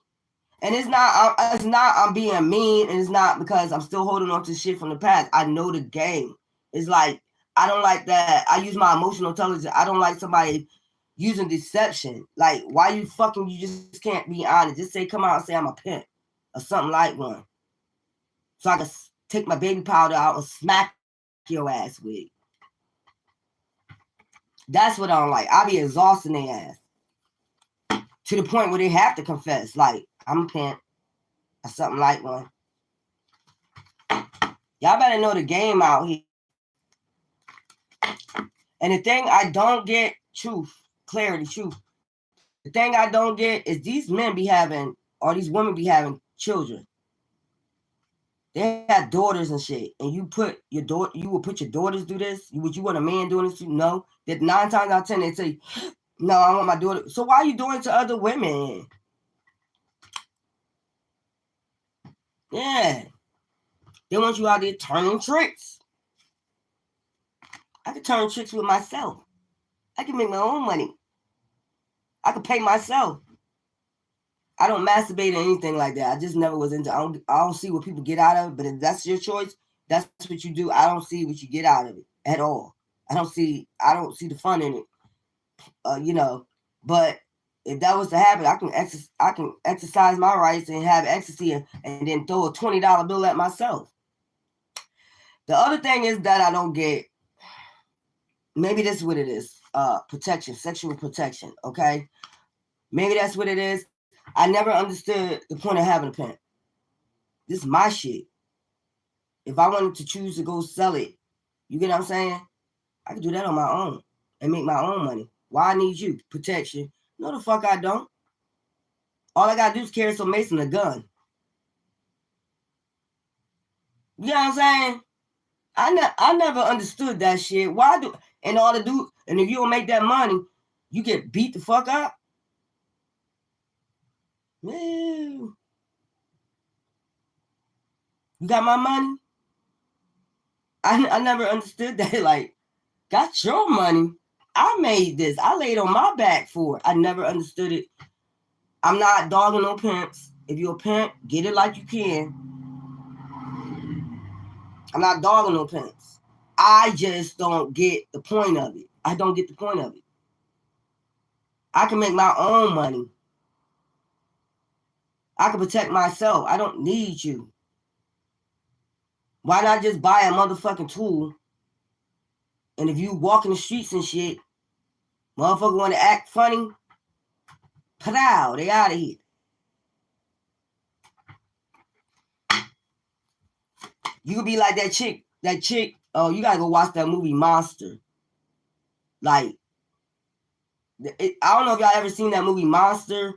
And it's not I'm being mean, and it's not because I'm still holding on to shit from the past. I know the game. It's like, I don't like that. I use my emotional intelligence. I don't like somebody using deception. Like, why you just can't be honest. Just say, come out and say I'm a pimp or something like one. So I can take my baby powder out and smack your ass with. That's what I don't like. I be exhausting their ass to the point where they have to confess. Like, I'm a pimp or something like one. Y'all better know the game out here. And the thing I don't get, truth. The thing I don't get is these men be having, or these women be having children. They have daughters and shit, and you will put your daughters do this? Would you want a man doing this? No. That 9 times out of 10 they say, no, I want my daughter. So why are you doing it to other women? Yeah. They want you out there turning tricks. I can turn tricks with myself. I can make my own money. I can pay myself. I don't masturbate or anything like that. I just never was into. I don't see what people get out of it. But if that's your choice, that's what you do. I don't see what you get out of it at all. I don't see the fun in it. But if that was to happen, I can exercise my rights and have ecstasy and then throw a $20 bill at myself. The other thing is that I don't get. Maybe this is what it is. Protection, sexual protection. Okay, maybe that's what it is. I never understood the point of having a pimp. This is my shit. If I wanted to choose to go sell it, you get what I'm saying? I can do that on my own and make my own money. Why I need you? Protection. No, the fuck I don't. All I gotta do is carry some mace and a gun. You know what I'm saying? I never understood that shit. Why do, and all to do, and if you don't make that money, you get beat the fuck up? No. You got my money? I never understood that. Like, got your money. I made this. I laid on my back for it. I never understood it. I'm not dogging no pimps. If you're a pimp, get it like you can. I'm not dogging no pimps. I just don't get the point of it. I don't get the point of it. I can make my own money. I can protect myself. I don't need you. Why not just buy a motherfucking tool? And if you walk in the streets and shit, motherfucker want to act funny, pow, they out of here. You could be like that chick, oh, you gotta go watch that movie Monster. Like, I don't know if y'all ever seen that movie Monster,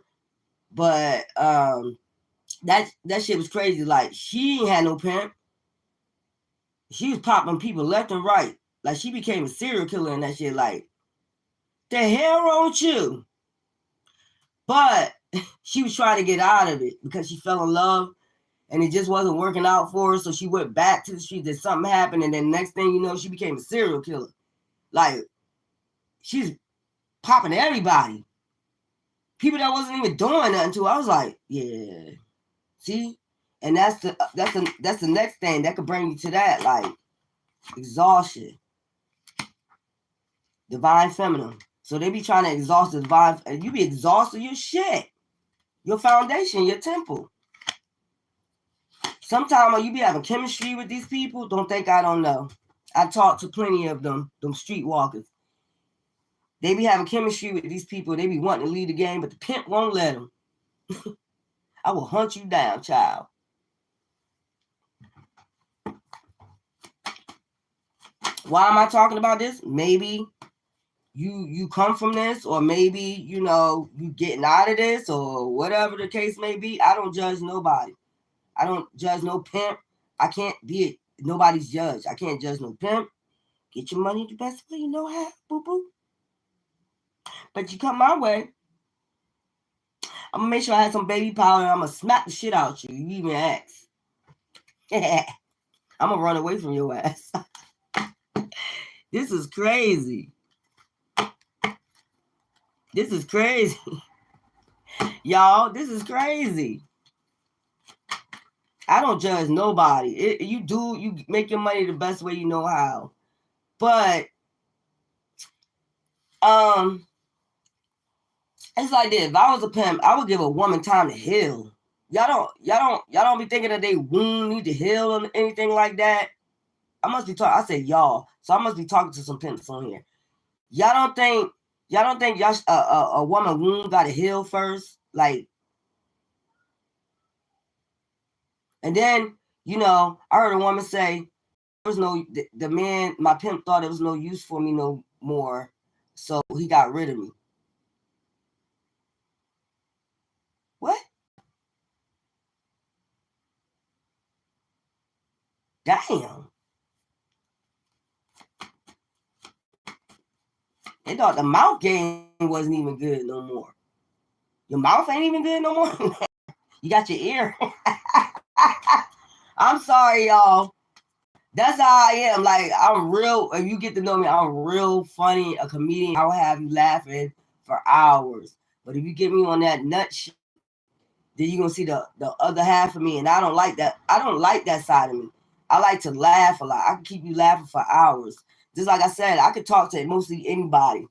but that shit was crazy. Like, she ain't had no pimp. She was popping people left and right. Like, she became a serial killer and that shit. Like, the hell wrong with you? But she was trying to get out of it because she fell in love and it just wasn't working out for her. So she went back to the street. Then something happened. And then next thing you know, she became a serial killer. Like, she's popping everybody. People that wasn't even doing nothing to her. I was like, yeah. See? And that's the next thing that could bring you to that. Like, exhaustion. Divine feminine. So they be trying to exhaust the divine. And you be exhausted your shit. Your foundation, your temple. Sometimes you be having chemistry with these people. Don't think I don't know. I talked to plenty of them streetwalkers. They be having chemistry with these people. They be wanting to lead the game, but the pimp won't let them. I will hunt you down, child. Why am I talking about this? Maybe you come from this, or maybe, you know, you getting out of this, or whatever the case may be. I don't judge nobody. I don't judge no pimp. I can't be nobody's judge. I can't judge no pimp. Get your money the best way you know how, boo-boo. But you come my way, I'm going to make sure I have some baby powder, and I'm going to smack the shit out you. You even ask. I'm going to run away from your ass. This is crazy. This is crazy. Y'all, this is crazy. I don't judge nobody. You make your money the best way you know how. But it's like this. If I was a pimp, I would give a woman time to heal. Y'all don't be thinking that they wound need to heal or anything like that. I must be talking. I said y'all, so I must be talking to some pimps on here. Y'all don't think a woman wound got to heal first, like. And then, you know, I heard a woman say, there was no, the man, my pimp thought it was no use for me no more, so he got rid of me. What? Damn. They thought the mouth game wasn't even good no more. Your mouth ain't even good no more? You got your ear. I'm sorry, y'all. That's how I am. Like, I'm real. If you get to know me, I'm real funny, a comedian. I'll have you laughing for hours. But if you get me on that nut shit, then you're going to see the other half of me. And I don't like that. I don't like that side of me. I like to laugh a lot. I can keep you laughing for hours. Just like I said, I could talk to mostly anybody.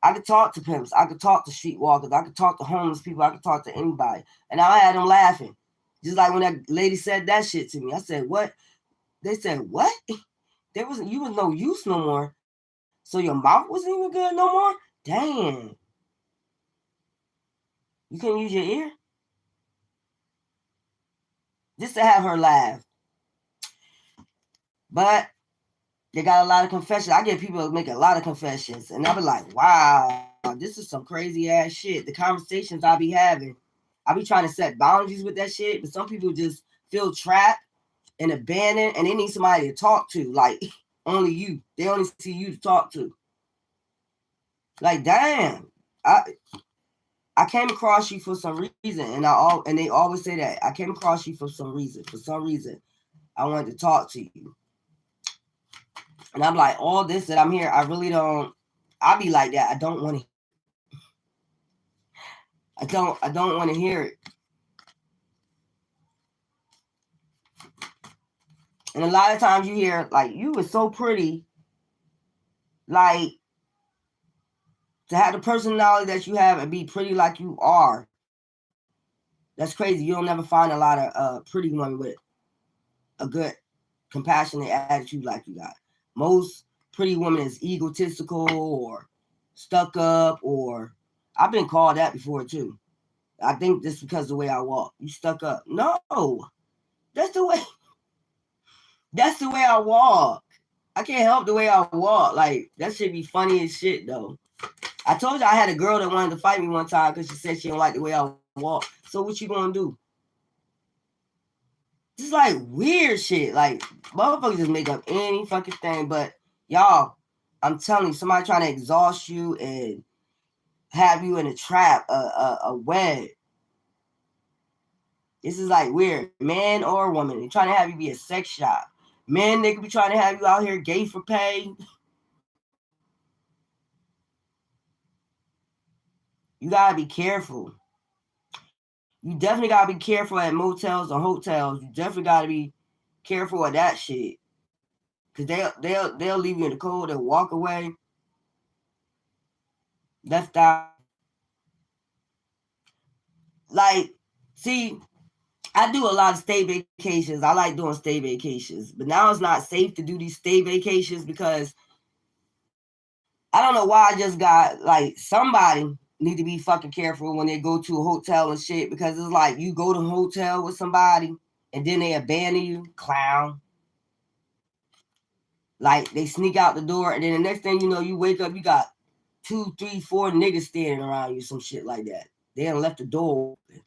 I could talk to pimps. I could talk to streetwalkers. I could talk to homeless people. I could talk to anybody. And I had them laughing. Just like when that lady said that shit to me. I said, what? They said, what? You was no use no more. So your mouth wasn't even good no more? Damn. You couldn't use your ear? Just to have her laugh. But they got a lot of confessions. I get people make a lot of confessions. And I be like, wow, this is some crazy ass shit. The conversations I be having. I be trying to set boundaries with that shit. But some people just feel trapped and abandoned. And they need somebody to talk to. Like, only you. They only see you to talk to. Like, damn. I came across you for some reason. And they always say that. I came across you for some reason. For some reason, I wanted to talk to you. And I'm like, all this that I'm here, I really don't. I be like that. I don't want to. I don't want to hear it. And a lot of times you hear like, you were so pretty, like to have the personality that you have and be pretty like you are. That's crazy. You don't never find a lot of pretty women with a good, compassionate attitude like you got. Most pretty women is egotistical or stuck up, or I've been called that before too. I think this because of the way I walk. You stuck up. No, that's the way. That's the way I walk. I can't help the way I walk. Like, that should be funny as shit though. I told you I had a girl that wanted to fight me one time because she said she didn't like the way I walk. So what you gonna do? Just like weird shit. Like, motherfuckers just make up any fucking thing. But y'all, I'm telling you, somebody trying to exhaust you and have you in a trap, a web. This is like weird. Man or woman, they're trying to have you be a sex shop. Men, they could be trying to have you out here gay for pay. You gotta be careful. You definitely gotta be careful at motels or hotels. You definitely gotta be careful of that shit. Cause they'll leave you in the cold and walk away. Left out. Like, see, I do a lot of stay vacations. I like doing stay vacations. But now it's not safe to do these stay vacations because I don't know why I just got like somebody need to be fucking careful when they go to a hotel and shit, because it's like you go to a hotel with somebody and then they abandon you, clown. Like they sneak out the door and then the next thing you know, you wake up, you got 2, 3, 4 niggas standing around you, some shit like that. They done left the door open.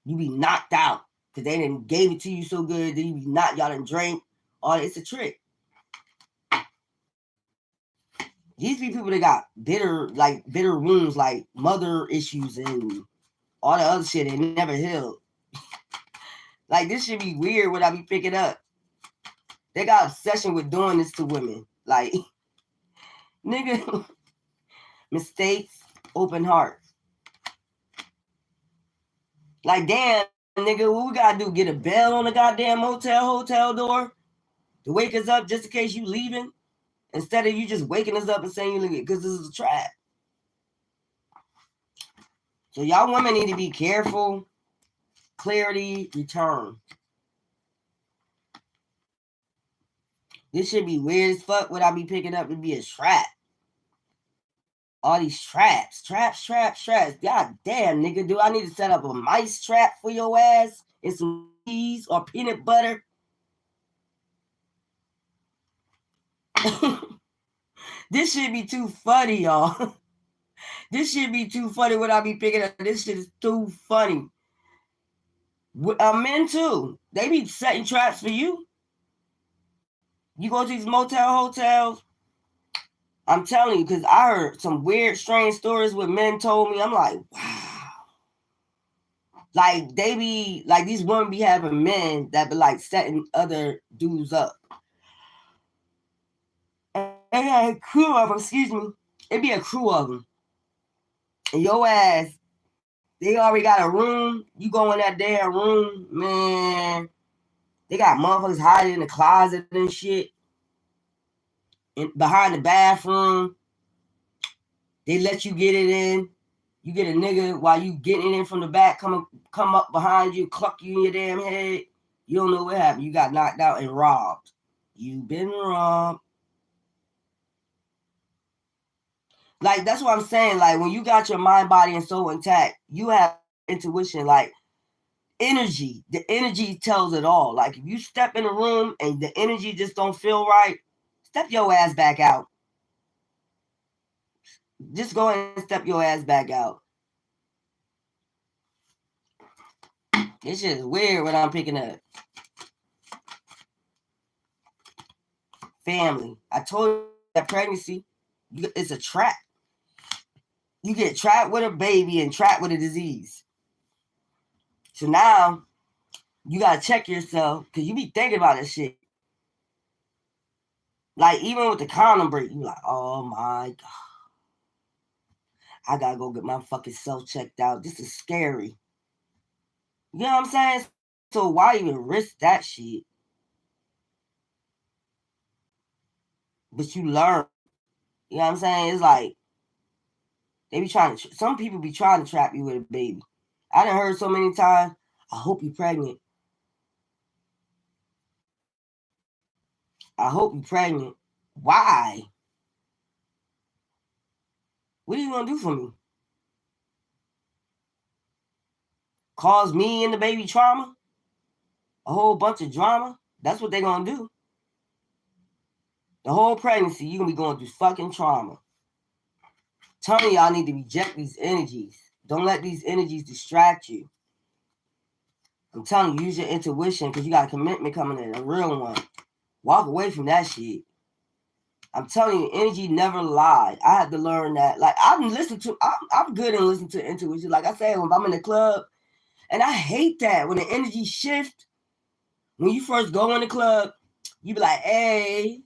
You be knocked out because they didn't gave it to you so good. Then you be knocked, y'all done drink. Oh, it's a trick. These be people that got bitter wounds, like mother issues and all the other shit that never healed. Like, this should be weird what I be picking up. They got obsession with doing this to women. Like, nigga, mistakes, open heart. Like, damn, nigga, what we gotta do? Get a bell on the goddamn hotel door to wake us up just in case you leaving? Instead of you just waking us up and saying you leaving, because this is a trap. So y'all women need to be careful. Clarity, return. This should be weird as fuck. What I be picking up would be a trap. All these traps. God damn, nigga. Do I need to set up a mice trap for your ass? And some cheese or peanut butter? This should be too funny, y'all. This should be too funny what I be picking up. This shit is too funny. Men too. They be setting traps for you. You go to these motel hotels. I'm telling you, because I heard some weird, strange stories what men told me. I'm like, wow. Like, they be, like, these women be having men that be, like, setting other dudes up. And they had a crew of them, excuse me. It be a crew of them. And your ass, they already got a room. You go in that damn room, man. They got motherfuckers hiding in the closet and shit. And behind the bathroom. They let you get it in. You get a nigga while you getting in from the back, come up behind you, cluck you in your damn head. You don't know what happened. You got knocked out and robbed. You've been robbed. Like, that's what I'm saying. Like, when you got your mind, body, and soul intact, you have intuition. Like, energy. The energy tells it all. Like, if you step in a room and the energy just don't feel right, step your ass back out. Just go and step your ass back out. This shit is weird what I'm picking up. Family. I told you that pregnancy, it's a trap. You get trapped with a baby and trapped with a disease. So now you gotta check yourself because you be thinking about this shit. Like, even with the condom break, you like, oh my God. I gotta go get my fucking self checked out. This is scary. You know what I'm saying? So why even risk that shit? But you learn. You know what I'm saying? It's like, they be trying to, some people be trying to trap you with a baby. I done heard so many times, I hope you're pregnant. I hope you're pregnant. Why? What are you gonna do for me? Cause me and the baby trauma? A whole bunch of drama? That's what they gonna do. The whole pregnancy, you're gonna be going through fucking trauma. Telling y'all need to reject these energies. Don't let these energies distract you. I'm telling you, use your intuition because you got a commitment coming in, a real one. Walk away from that shit. I'm telling you, energy never lies. I had to learn that. Like, I'm good in listening to intuition. Like I said, when I'm in the club, and I hate that when the energy shift. When you first go in the club, you be like, hey,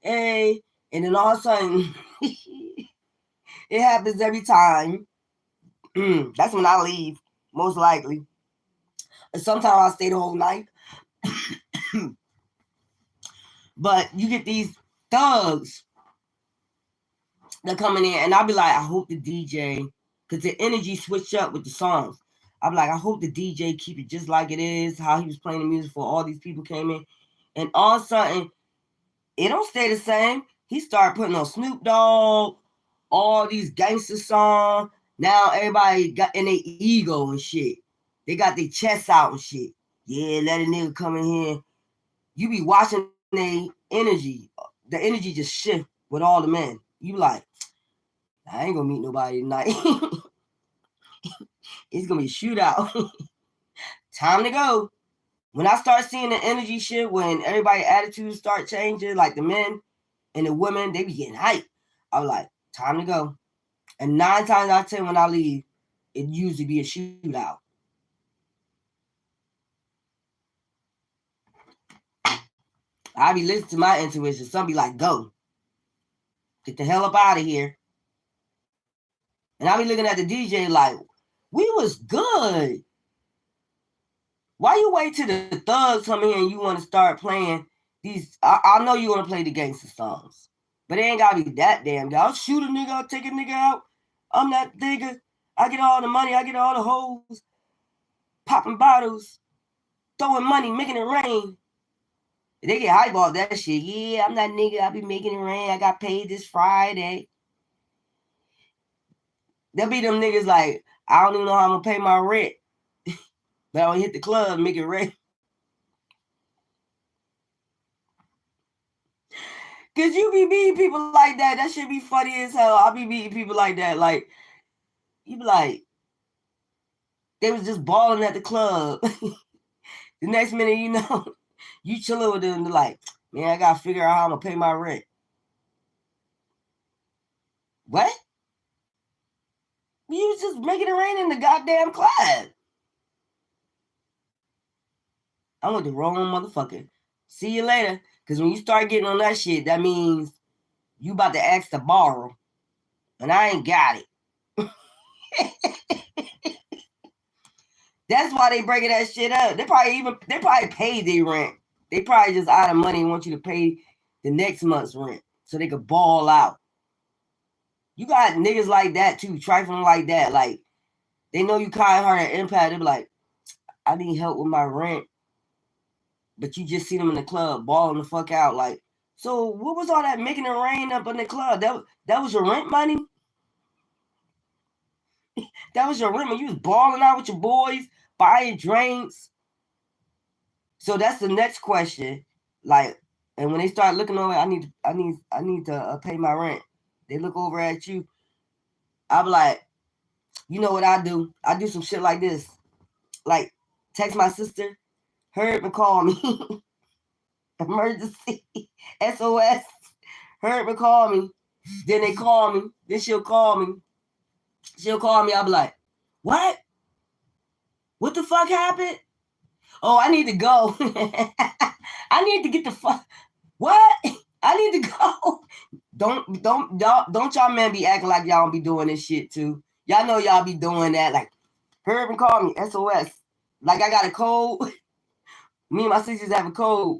and then all of a sudden, it happens every time. That's when I leave, most likely. And sometimes I stay the whole night. But you get these thugs that coming in, and I'll be like, I hope the DJ, because the energy switched up with the songs. I'm like, I hope the DJ keep it just like it is, how he was playing the music for all these people came in. And all of a sudden, it don't stay the same. He started putting on Snoop Dogg, all these gangster songs. Now everybody got in their ego and shit. They got their chests out and shit. Yeah, let a nigga come in here. You be watching their energy. The energy just shift with all the men. You like, I ain't gonna meet nobody tonight. It's gonna be a shootout. Time to go. When I start seeing the energy shift, when everybody's attitudes start changing, like the men and the women, they be getting hyped. I was like, time to go. And 9 times out of 10 when I leave, it usually be a shootout. I be listening to my intuition. Some be like, go. Get the hell up out of here. And I be looking at the DJ like, we was good. Why you wait till the thugs come in and you want to start playing these? I know you want to play the gangster songs, but it ain't got to be that damn guy. I'll shoot a nigga, I'll take a nigga out. I'm that nigga. I get all the money, I get all the hoes, popping bottles, throwing money, making it rain. They get highballed that shit. Yeah, I'm that nigga. I be making it rain. I got paid this Friday. They'll be them niggas like, I don't even know how I'm going to pay my rent. But I'll hit the club and make it rain. Because you be meeting people like that. That should be funny as hell. I'll be meeting people like that. Like, you be like, they was just balling at the club. The next minute, you know, you chilling with them. Like, man, I got to figure out how I'm going to pay my rent. What? You was just making it rain in the goddamn club. I went the wrong motherfucker. See you later. Because when you start getting on that shit, that means you about to ask to borrow. And I ain't got it. That's why they breaking that shit up. They probably paid their rent. They probably just out of money and want you to pay the next month's rent so they could ball out. You got niggas like that too, trifling like that. Like, they know you kind-hearted empath. They be like, I need help with my rent. But you just see them in the club balling the fuck out. Like, so what was all that making it rain up in the club? That was your rent money? That was your rent money. You was balling out with your boys, buying drinks. So that's the next question. Like, and when they start looking over, I need to pay my rent. They look over at you. I be like, you know what I do? I do some shit like this. Like, text my sister, hurry up and call me. Emergency, SOS, hurry up and call me. Then they call me. Then she'll call me. I'll be like, what? What the fuck happened? Oh, I need to go. I need to get the fuck. What? I need to go. Don't y'all men be acting like y'all be doing this shit too. Y'all know y'all be doing that. Like, hurry up and call me, SOS. Like I got a code. Me and my sisters have a code.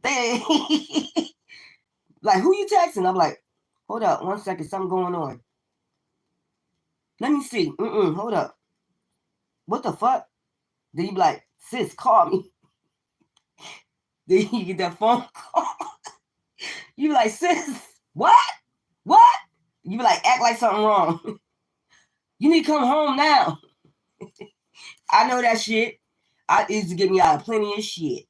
They like, who you texting? I'm like, hold up, 1 second, something going on. Let me see. Hold up. What the fuck? Then you be like, sis, call me. Then you get that phone call. You be like, sis, what? What? You be like, act like something wrong. You need to come home now. I know that shit. It used to get me out of plenty of shit.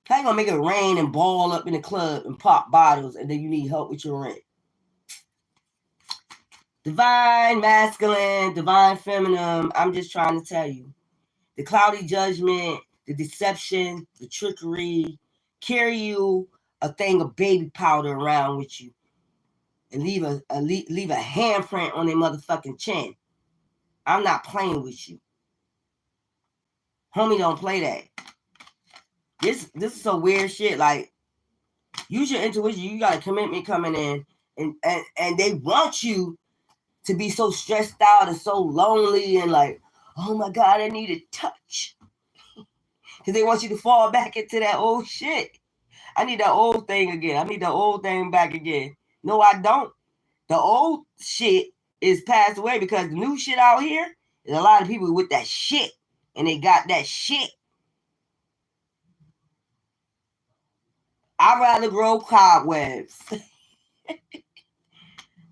How you gonna make it rain and ball up in the club and pop bottles and then you need help with your rent? Divine masculine, divine feminine. I'm just trying to tell you. The cloudy judgment, the deception, the trickery, carry you a thing of baby powder around with you and leave a handprint on their motherfucking chin. I'm not playing with you. Homie, don't play that. This is some weird shit. Like, use your intuition. You got a commitment coming in, and they want you to be so stressed out and so lonely and like, oh my God, I need a touch. Because they want you to fall back into that old shit. I need that old thing again. I need the old thing back again. No, I don't. The old shit is passed away because the new shit out here is a lot of people with that shit. And they got that shit. I'd rather grow cobwebs.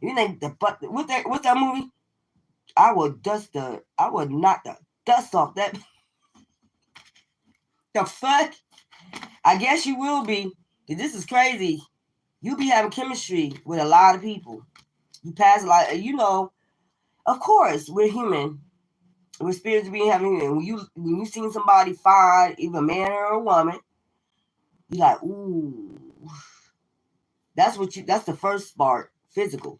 You think what's that movie? I would knock the dust off that. The fuck? I guess you will be. Cause this is crazy. You be having chemistry with a lot of people. You pass a lot, you know, of course, we're human. We're spirits being having human. When you seen somebody fine, either a man or a woman, you like, ooh. That's the first spark, physical.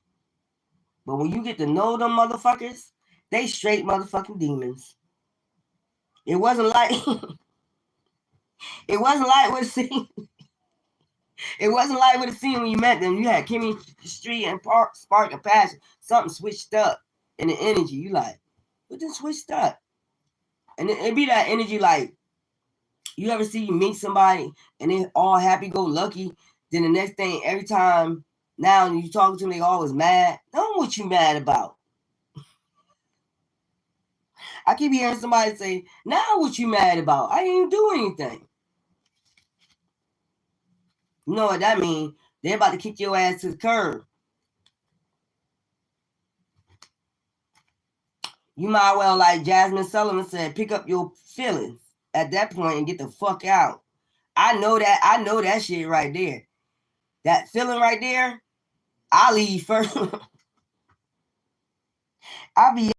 But when you get to know them motherfuckers, they straight motherfucking demons. It wasn't like with a scene. It wasn't like with a scene when you met them. You had chemistry and spark of passion. Something switched up in the energy. You like, what just switched up? And it be that energy like, you ever see you meet somebody and they all happy-go-lucky, then the next thing, every time now you talking to them, they always mad. Tell them what you mad about. I keep hearing somebody say, now what you mad about? I didn't even do anything. You know what that means? They're about to kick your ass to the curb. You might well, like Jasmine Sullivan said, pick up your feelings at that point and get the fuck out. I know that shit right there. That feeling right there, I'll leave first. I'll be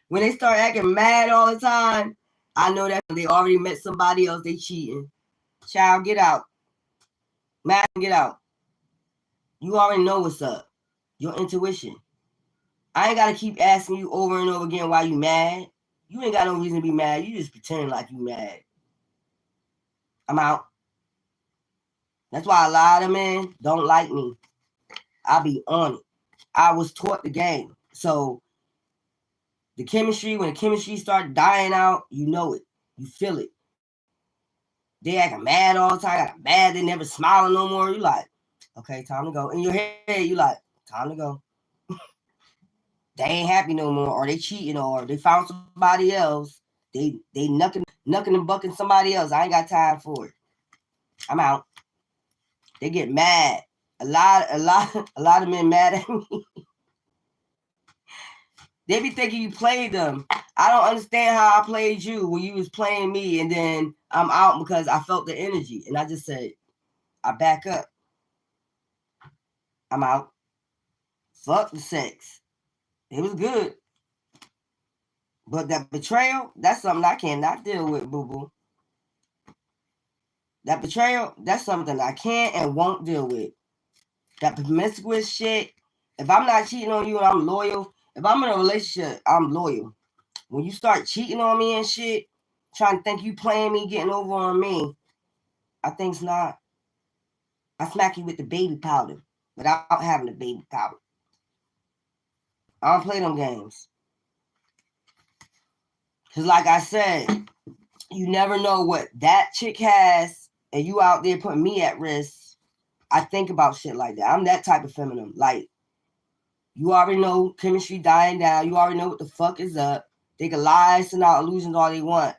when they start acting mad all the time, I know that they already met somebody else, they cheating. Child, get out. Man, get out. You already know what's up. Your intuition. I ain't got to keep asking you over and over again why you mad. You ain't got no reason to be mad. You just pretend like you mad. I'm out. That's why a lot of men don't like me. I be on it. I was taught the game. So the chemistry, when the chemistry start dying out, you know it. You feel it. They acting mad all the time. Got mad. They never smiling no more. You like, okay, time to go. In your head, you like, time to go. They ain't happy no more, or they cheating, or they found somebody else. They knucking and bucking somebody else. I ain't got time for it. I'm out. They get mad. A lot of men mad at me. They be thinking you played them. I don't understand how I played you when you was playing me, and then I'm out because I felt the energy. And I just said, I back up. I'm out. Fuck the sex. It was good. But that betrayal, that's something I cannot deal with, boo-boo. That betrayal, that's something I can and won't deal with. That promiscuous shit, if I'm not cheating on you and I'm loyal, if I'm in a relationship, I'm loyal. When you start cheating on me and shit, trying to think you playing me, getting over on me, I think it's not. I smack you with the baby powder without having the baby powder. I don't play them games. Because like I said, you never know what that chick has, and you out there putting me at risk. I think about shit like that. I'm that type of feminine. Like, you already know chemistry dying down. You already know what the fuck is up. They can lie, send out illusions all they want.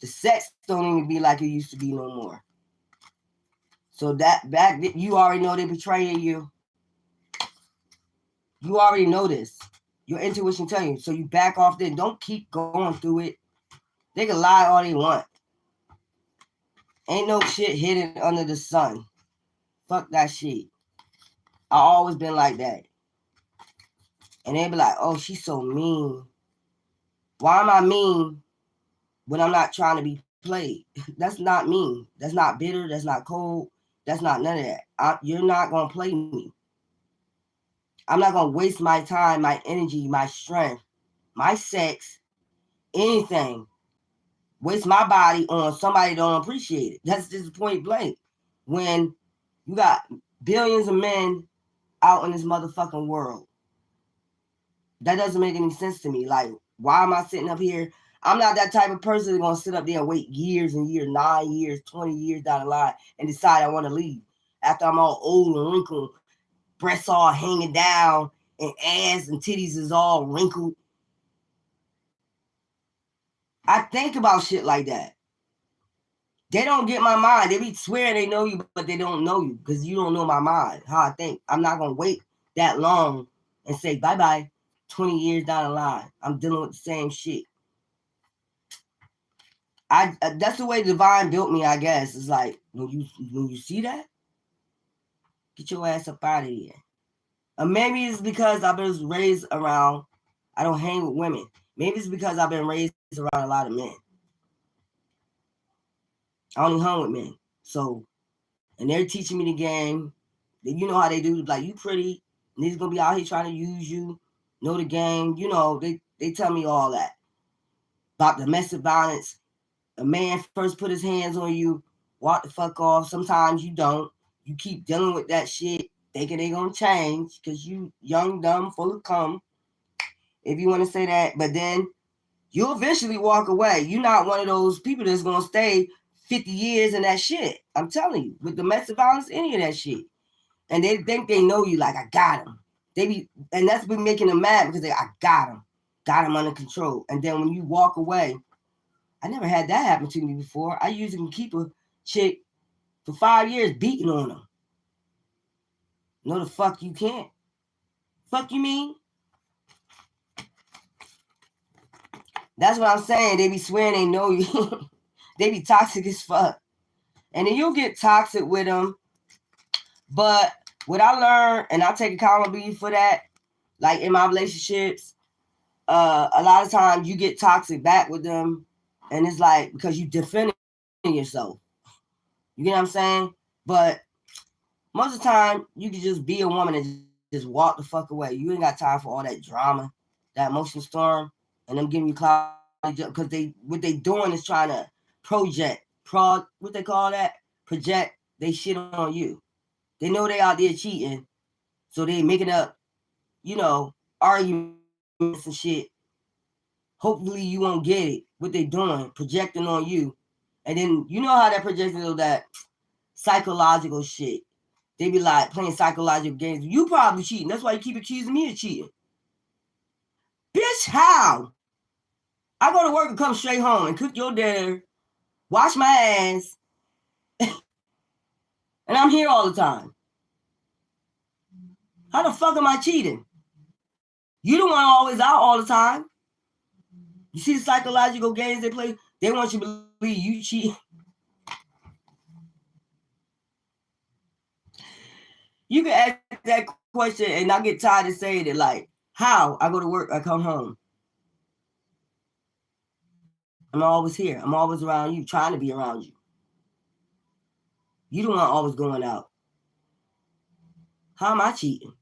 The sex don't even be like it used to be no more. So that back, you already know they're betraying you. You already know this. Your intuition tell you. So you back off there. Don't keep going through it. They can lie all they want. Ain't no shit hidden under the sun. Fuck that shit. I always been like that. And they be like, oh, she's so mean. Why am I mean when I'm not trying to be played? That's not mean. That's not bitter. That's not cold. That's not none of that. You're not going to play me. I'm not going to waste my time, my energy, my strength, my sex, anything. Waste my body on somebody don't appreciate it. That's just point blank. When you got billions of men out in this motherfucking world, that doesn't make any sense to me. Like, why am I sitting up here? I'm not that type of person that's going to sit up there and wait years and years, 9 years, 20 years down the line and decide I want to leave. After I'm all old and wrinkled, breasts all hanging down, and ass and titties is all wrinkled. I think about shit like that. They don't get my mind. They be swearing they know you, but they don't know you because you don't know my mind, how I think. I'm not going to wait that long and say bye-bye 20 years down the line. I'm dealing with the same shit. That's the way divine built me, I guess. It's like, when you see that, get your ass up out of here. Or maybe it's because I was raised around, I don't hang with women. Maybe it's because I've been raised around a lot of men. I only hung with men. So, and they're teaching me the game. You know how they do, like, you pretty, and they's gonna be out here trying to use you, know the game. You know, they tell me all that. About domestic violence. A man first put his hands on you, walk the fuck off. Sometimes you don't. You keep dealing with that shit, thinking they gonna change, because you young, dumb, full of cum, if you want to say that. But then you'll eventually walk away. You're not one of those people that's gonna stay 50 years in that shit. I'm telling you, with domestic violence, any of that shit. And they think they know you, like, I got him. And that's been making them mad because I got him under control. And then when you walk away, I never had that happen to me before. I usually can keep a chick for 5 years beating on them. No, the fuck you can't. Fuck you mean? That's what I'm saying. They be swearing they know you. They be toxic as fuck. And then you'll get toxic with them. But what I learned, and I take accountability for that, like in my relationships, a lot of times you get toxic back with them. And it's like, because you defending yourself. You get what I'm saying? But most of the time, you can just be a woman and just walk the fuck away. You ain't got time for all that drama, that emotional storm, and them giving you clout, because what they doing is trying to what they call that? Project they shit on you. They know they out there cheating, so they making up, arguments and shit. Hopefully you won't get it. What they doing, projecting on you. And then you know how that projecting of that psychological shit. They be like playing psychological games. You probably cheating. That's why you keep accusing me of cheating. Bitch, how? I go to work and come straight home and cook your dinner, wash my ass, and I'm here all the time. How the fuck am I cheating? You the one always out all the time. You see the psychological games they play? They want you to believe you cheat. You can ask that question and I get tired of saying it, like, how? I go to work, I come home. I'm always here. I'm always around you, trying to be around you. You the one always going out. How am I cheating?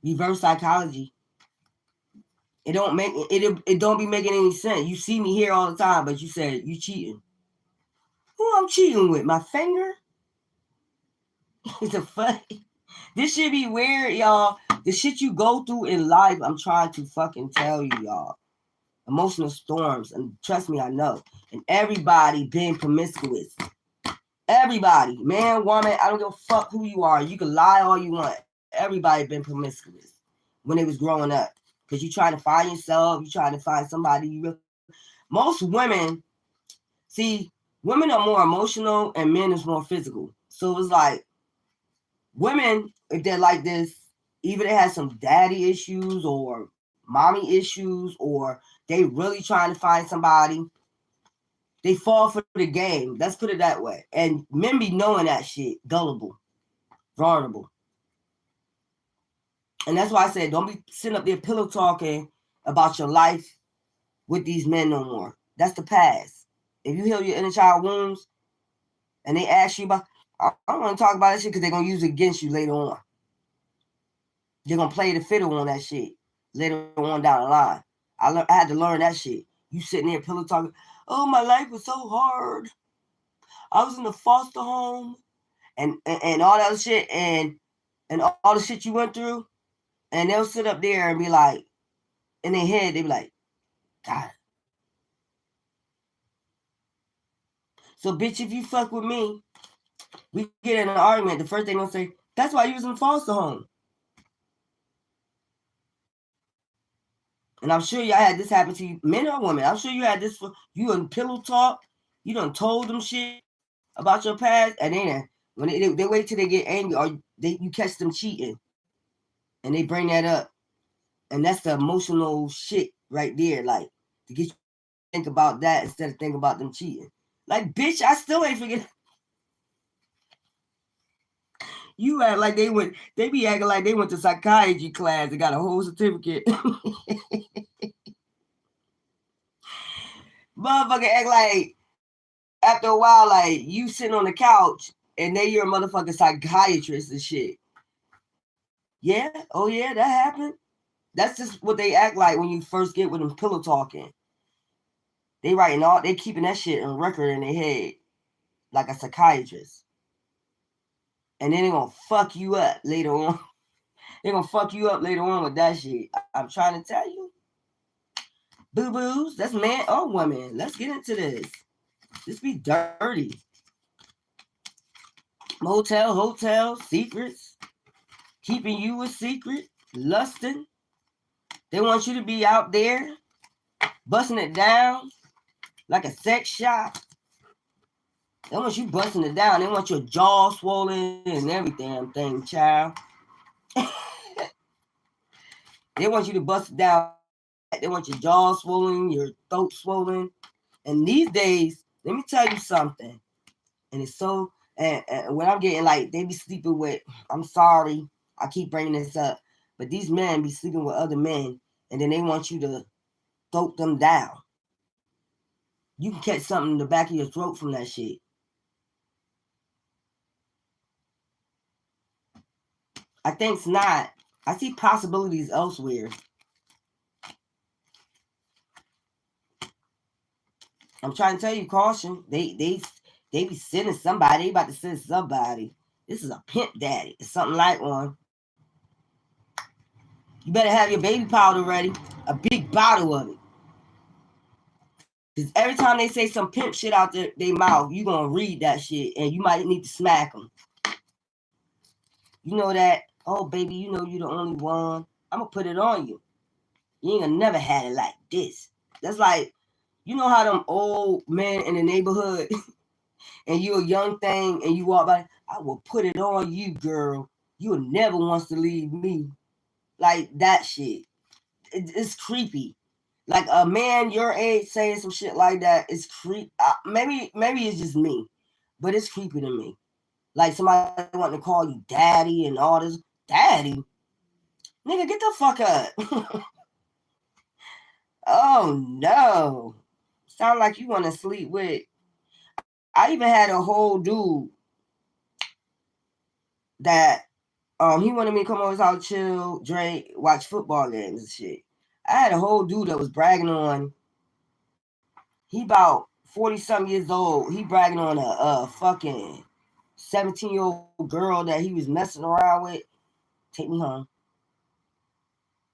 Reverse psychology. It don't be making any sense. You see me here all the time, but you said you cheating. Who I'm cheating with? My finger? It's a funny. This should be weird, y'all. The shit you go through in life, I'm trying to fucking tell you, y'all. Emotional storms, and trust me, I know. And everybody been promiscuous. Everybody, man, woman, I don't give a fuck who you are. You can lie all you want. Everybody been promiscuous when they was growing up. Because you trying to find yourself, you trying to find somebody you really... Most women, see, women are more emotional and men is more physical. So it's like, women, if they're like this, either they have some daddy issues or mommy issues, or they really trying to find somebody, they fall for the game. Let's put it that way. And men be knowing that shit, gullible, vulnerable. And that's why I said, don't be sitting up there pillow talking about your life with these men no more. That's the past. If you heal your inner child wounds and they ask you about, I don't want to talk about that shit because they're going to use it against you later on. They're going to play the fiddle on that shit later on down the line. I had to learn that shit. You sitting there pillow talking, oh, my life was so hard. I was in the foster home and all that shit and all the shit you went through. And they'll sit up there and be like, in their head, they be like, God. So, bitch, if you fuck with me, we get in an argument. The first thing they'll say, that's why you was in the foster home. And I'm sure y'all had this happen to you, men or women. I'm sure you had this for you in pillow talk. You done told them shit about your past, and then when they wait till they get angry or you catch them cheating, and they bring that up, and that's the emotional shit right there, like to get you to think about that instead of thinking about them cheating. Like, bitch, I still ain't forget. You act like they be acting like they went to psychiatry class and got a whole certificate. Motherfucker act like after a while, like you sitting on the couch and then you're a motherfucking psychiatrist and shit. Yeah, oh yeah, that happened. That's just what they act like when you first get with them pillow talking. They keeping that shit in record in their head like a psychiatrist. And then they're gonna fuck you up later on. They're gonna fuck you up later on with that shit. I'm trying to tell you. Boo-boos, that's man or woman. Let's get into this. This be dirty. Motel, hotel, secrets. Keeping you a secret. Lusting. They want you to be out there busting it down like a sex shop. They want you busting it down. They want your jaw swollen and every damn thing, child. They want you to bust it down. They want your jaw swollen, your throat swollen. And these days, let me tell you something. And it's so, and when I'm getting like, they be sleeping with, I'm sorry, I keep bringing this up, but these men be sleeping with other men, and then they want you to throat them down. You can catch something in the back of your throat from that shit. I think it's not. I see possibilities elsewhere. I'm trying to tell you, caution. They be sending somebody. They about to send somebody. This is a pimp daddy. It's something like one. You better have your baby powder ready. A big bottle of it. Because every time they say some pimp shit out their mouth, you going to read that shit. And you might need to smack them. You know that, oh, baby, you know you the only one. I'm going to put it on you. You ain't gonna never had it like this. That's like, you know how them old men in the neighborhood and you a young thing and you walk by, I will put it on you, girl. You'll never wants to leave me. Like that shit. It's creepy. Like a man your age saying some shit like that is creepy. Maybe it's just me, but it's creepy to me. Like somebody wanting to call you daddy and all this. Daddy? Nigga, get the fuck up. Oh no. Sound like you want to sleep with. I even had a whole dude that he wanted me to come over his house, chill, drink, watch football games and shit. I had a whole dude that was bragging on. He about 40-something years old. He bragging on a fucking 17-year-old girl that he was messing around with. Take me home.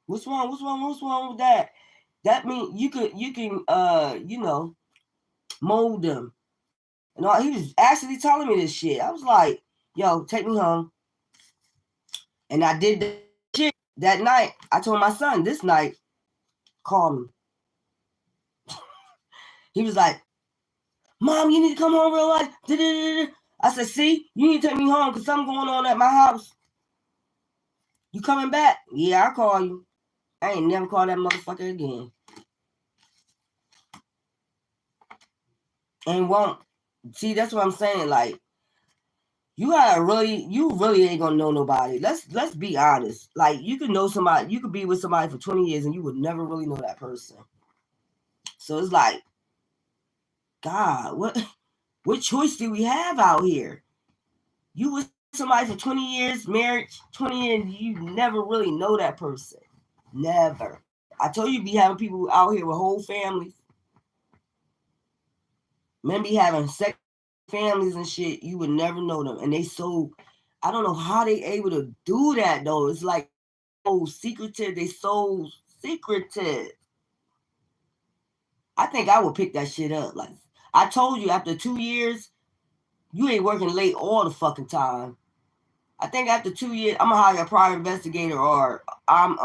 What's wrong? What's wrong? What's wrong with that? That means you can mold them. And all, he was actually telling me this shit. I was like, yo, take me home. And I did that shit that night. I told my son, this night, call me. He was like, Mom, you need to come home real life. I said, see, you need to take me home because something going on at my house. You coming back? Yeah, I'll call you. I ain't never call that motherfucker again. And won't. See, that's what I'm saying. Like, you really ain't gonna know nobody. Let's be honest. Like, you could know somebody, you could be with somebody for 20 years and you would never really know that person. So it's like, God, what choice do we have out here? You with somebody for 20 years, marriage, 20 years, you never really know that person. Never. I told you, be having people out here with whole families. Men be having sex families and shit. You would never know them. And they so, I don't know how they able to do that though. It's like so secretive. They so secretive. I think I would pick that shit up. Like I told you, after 2 years, you ain't working late all the fucking time. I think after 2 years, I'm gonna hire a private investigator, or I'm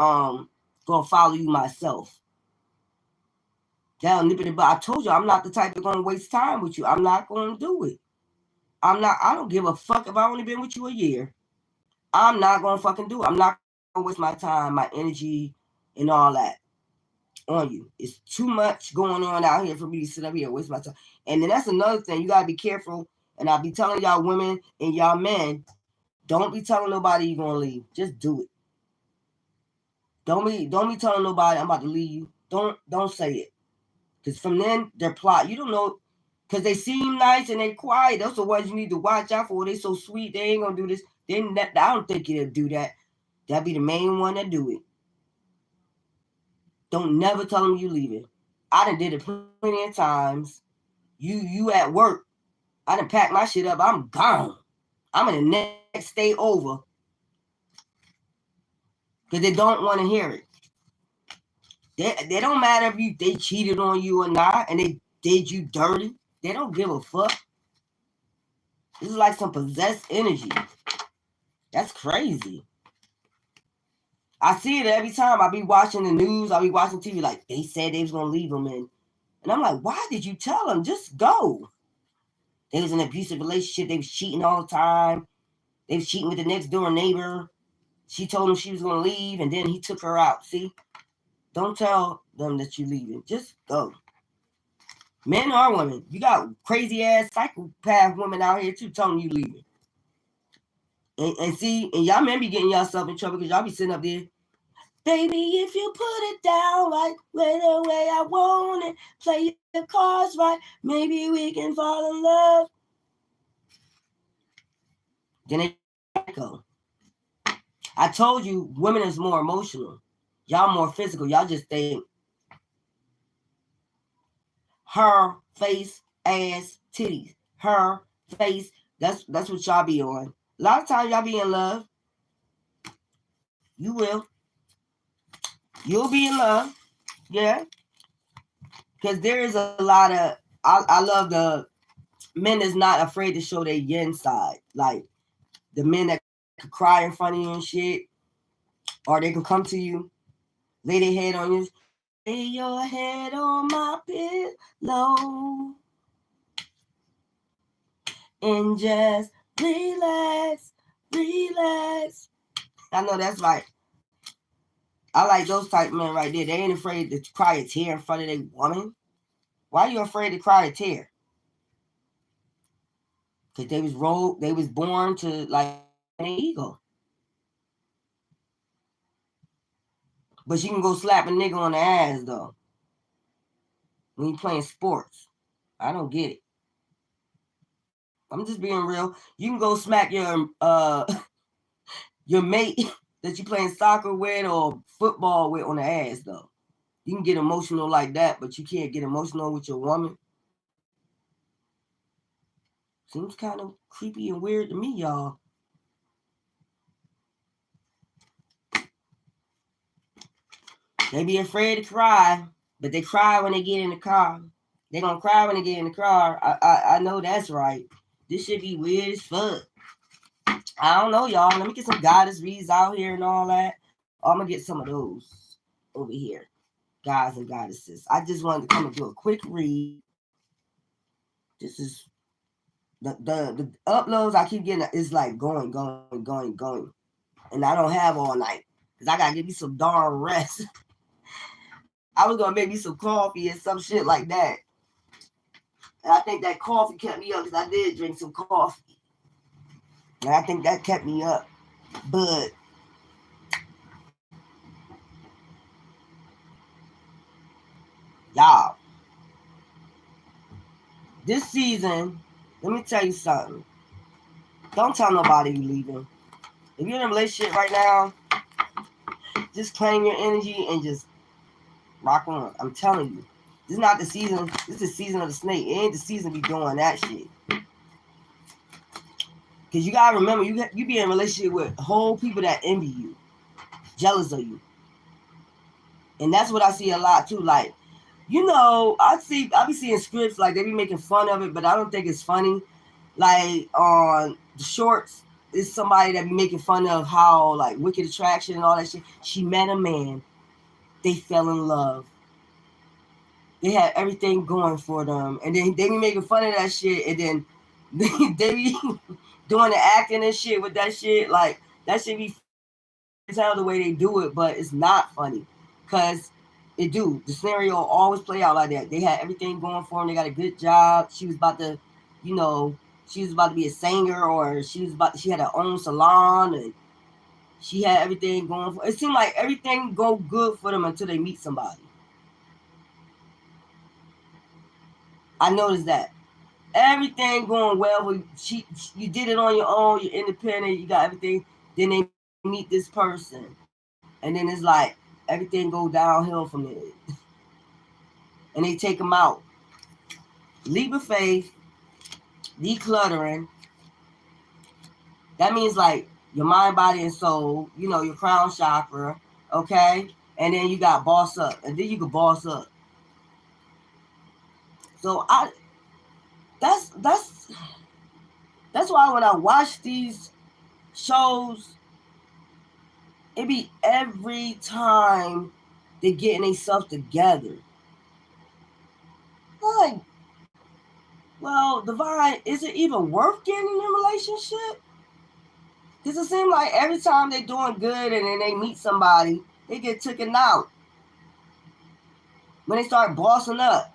gonna follow you myself. That'll nip it in the bud. I told you I'm not the type that's gonna waste time with you. I'm not gonna do it. I don't give a fuck if I only been with you a year. I'm not gonna fucking do it. I'm not gonna waste my time, my energy, and all that on you. It's too much going on out here for me to sit up here and waste my time. And then that's another thing. You gotta be careful. And I'll be telling y'all women and y'all men, don't be telling nobody you're gonna leave. Just do it. Don't be telling nobody I'm about to leave you. Don't say it. Because from then they're plot. You don't know, because they seem nice and they quiet. Those are the ones you need to watch out for. They so sweet. They ain't gonna do this. I don't think they'll do that. That'll be the main one that do it. Don't never tell them you leaving. I done did it plenty of times. You at work. I done packed my shit up. I'm gone. I'm in the next day over. Because they don't want to hear it. They don't matter if they cheated on you or not, and they did you dirty. They don't give a fuck. This is like some possessed energy. That's crazy. I see it every time. I be watching the news. I be watching TV. Like, they said they was going to leave them in. And I'm like, why did you tell them? Just go. They was in an abusive relationship. They was cheating all the time. They was cheating with the next door neighbor. She told him she was going to leave, and then he took her out. See? Don't tell them that you're leaving. Just go. Men or women. You got crazy-ass psychopath women out here, too, telling you leaving. And see, and y'all men be getting yourself in trouble because y'all be sitting up there, baby, if you put it down right, the way I want it, play your cards right, maybe we can fall in love. Then they go. I told you, women is more emotional. Y'all more physical. Y'all just think her face, ass, titties. Her face. That's what y'all be on. A lot of times y'all be in love. You will. You'll be in love. Yeah. Because there is a lot of, I love the men is not afraid to show their yin side. Like the men that could cry in front of you and shit. Or they can come to you, lay their head on you. Lay your head on my pillow. And just relax. I know that's right. I like those type of men right there. They ain't afraid to cry a tear in front of their woman. Why are you afraid to cry a tear? Because they was born to like an ego. But you can go slap a nigga on the ass though. When you playing sports. I don't get it. I'm just being real. You can go smack your your mate that you playing soccer with or football with on the ass though. You can get emotional like that, but you can't get emotional with your woman. Seems kind of creepy and weird to me, y'all. They be afraid to cry, but they cry when they get in the car. They gonna cry when they get in the car. I know that's right. This should be weird as fuck. I don't know, y'all. Let me get some goddess reads out here and all that. Oh, I'm gonna get some of those over here. Guys and goddesses. I just wanted to come and do a quick read. This is the uploads I keep getting is like going. And I don't have all night. Because I gotta give me some darn rest. I was gonna make me some coffee and some shit like that. And I think that coffee kept me up because I did drink some coffee. And I think that kept me up. But y'all, this season, let me tell you something. Don't tell nobody you're leaving. If you're in a relationship right now, just claim your energy and just rock on. I'm telling you. This is not the season. This is the season of the snake. It ain't the season to be doing that shit. Because you got to remember, you be in a relationship with whole people that envy you, jealous of you. And that's what I see a lot too. Like, you know, I be seeing scripts like they be making fun of it, but I don't think it's funny. Like on the shorts, it's somebody that be making fun of how like Wicked Attraction and all that shit. She met a man, they fell in love. They had everything going for them, and then they be making fun of that shit, and then they be doing the acting and shit with that shit. Like that shit be tell the way they do it, but it's not funny because it do. The scenario always play out like that. They had everything going for them. They got a good job. She was about to, you know, she was about to be a singer, or she had her own salon, and she had everything going for. It seemed like everything go good for them until they meet somebody. I noticed that. Everything going well. You did it on your own. You're independent. You got everything. Then they meet this person, and then it's like everything go downhill from there. And they take them out. Leap of faith, decluttering. That means like your mind, body, and soul. You know, your crown chakra. Okay, and then you got boss up, and then you can boss up. So that's why when I watch these shows, it be every time they getting themselves together. I'm like, well, Divine, is it even worth getting in a relationship? Because it seems like every time they doing good and then they meet somebody, they get taken out. When they start bossing up.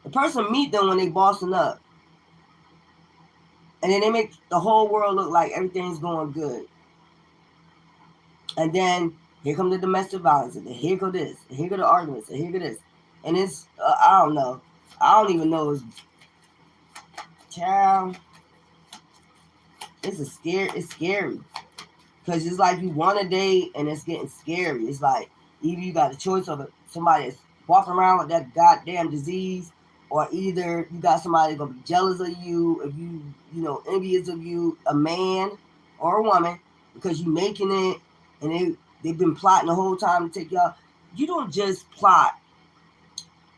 The person meet them when they bossing up. And then they make the whole world look like everything's going good. And then here come the domestic violence, and then here go this, and here go the arguments, and here go this. And it's, I don't know. I don't even know. Child, it's scary. Because it's like you want a date, and it's getting scary. It's like, either you got a choice of somebody that's walking around with that goddamn disease, or either you got somebody that's going to be jealous of you, if envious of you, a man or a woman, because you making it, and they've been plotting the whole time to take you out. You don't just plot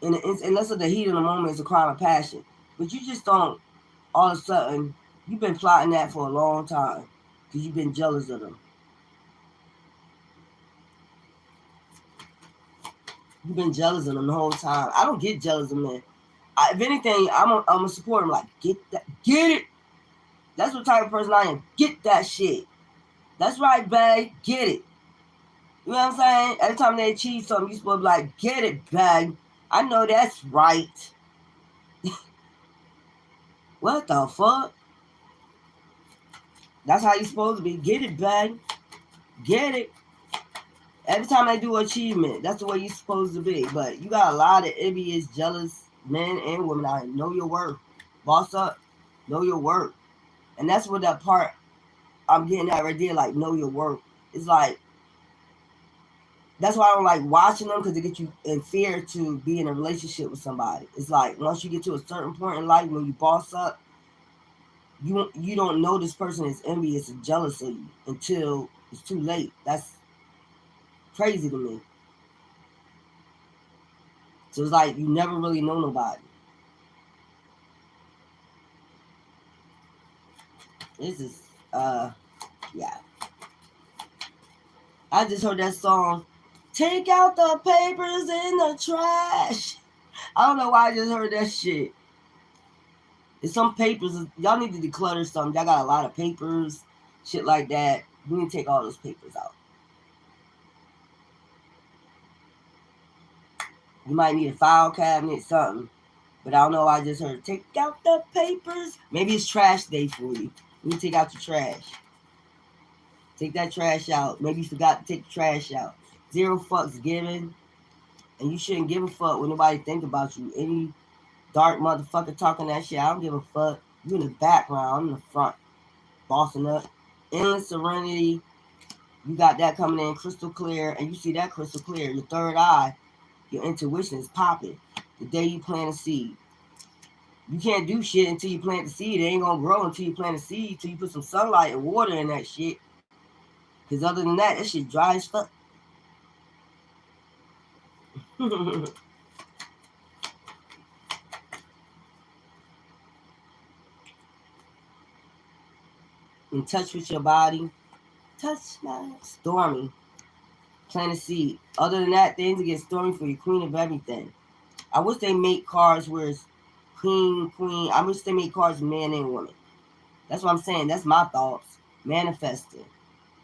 unless the heat of the moment is a crime of passion. But you just don't, all of a sudden, you've been plotting that for a long time because you've been jealous of them. You've been jealous of them the whole time. I don't get jealous of men. If anything, I'm a support them. Like, get it. That's what type of person I am. Get that shit. That's right, babe. Get it. You know what I'm saying? Every time they achieve something, you're supposed to be like, get it, babe. I know that's right. What the fuck? That's how you're supposed to be. Get it, babe. Get it. Every time they do achievement, that's the way you're supposed to be. But you got a lot of envious, jealous men and women out here. Know your worth. Boss up. Know your worth. And that's what that part I'm getting at right there, like, know your worth. It's like, That's why I don't like watching them, because they get you in fear to be in a relationship with somebody. It's like once you get to a certain point in life when you boss up, you don't know this person is envious and jealous of you until it's too late. That's crazy to me. So it's like you never really know nobody. This is yeah. I just heard that song. Take out the papers in the trash. I don't know why I just heard that shit. It's some papers. Y'all need to declutter something. Y'all got a lot of papers, shit like that. We need to take all those papers out. You might need a file cabinet, something. But I don't know why I just heard, take out the papers. Maybe it's trash day for you. You need to take out your trash. Take that trash out. Maybe you forgot to take the trash out. 0 fucks given. And you shouldn't give a fuck when nobody think about you. Any dark motherfucker talking that shit, I don't give a fuck. You in the background, I'm in the front. Bossing up. Endless serenity. You got that coming in crystal clear. And you see that crystal clear. Your third eye, your intuition is popping. The day you plant a seed. You can't do shit until you plant the seed. It ain't gonna grow until you plant a seed, until you put some sunlight and water in that shit. Because other than that shit dry as fuck. In touch with your body. Touch my stormy. Plant a seed. Other than that, things get stormy for your queen of everything. I wish they make cards where it's queen. I wish they make cards man and woman. That's what I'm saying. That's my thoughts. Manifesting.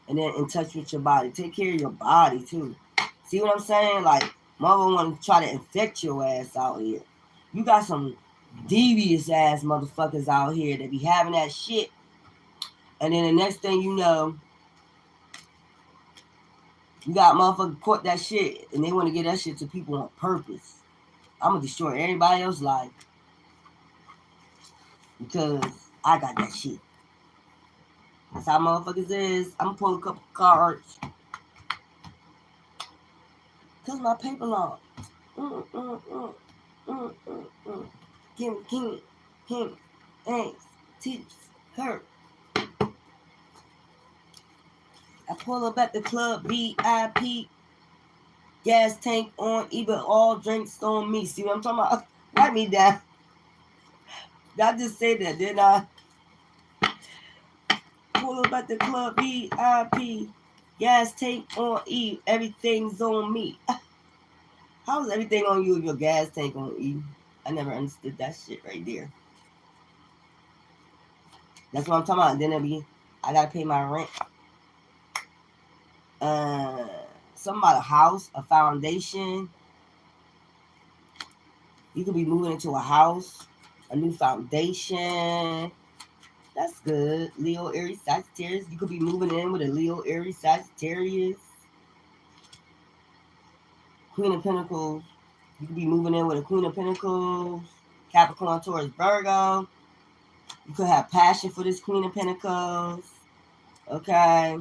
And then in touch with your body. Take care of your body too. See what I'm saying? Like, mother want to try to infect your ass out here. You got some devious ass motherfuckers out here that be having that shit. And then the next thing you know, you got motherfuckers caught that shit and they want to get that shit to people on purpose. I'm going to destroy everybody else's life because I got that shit. That's how motherfuckers is. I'm going to pull a couple cards. Because my paper long. Give me, him, thanks, teach, her. I pull up at the club, VIP, gas tank on, even all drinks on me. See what I'm talking about? Write me down. I just say that, didn't I? Pull up at the club, VIP, gas tank on E, everything's on me. How is everything on you if your gas tank on E? I never understood that shit right there. That's what I'm talking about. Then I gotta pay my rent. Something about a house, a foundation. You could be moving into a house, a new foundation. That's good. Leo, Aries, Sagittarius. You could be moving in with a Leo, Aries, Sagittarius. Queen of Pentacles. You could be moving in with a Queen of Pentacles. Capricorn, Taurus, Virgo. You could have passion for this Queen of Pentacles. Okay.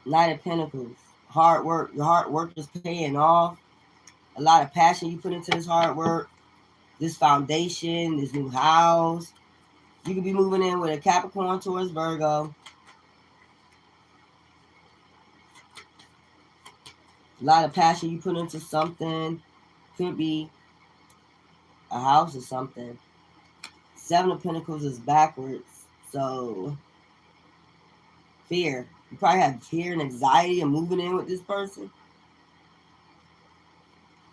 Knight of Pentacles. Hard work. Your hard work is paying off. A lot of passion you put into this hard work. This foundation, this new house. You could be moving in with a Capricorn, Taurus, Virgo. A lot of passion you put into something. Could be a house or something. 7 of Pentacles is backwards. So, fear. You probably have fear and anxiety of moving in with this person.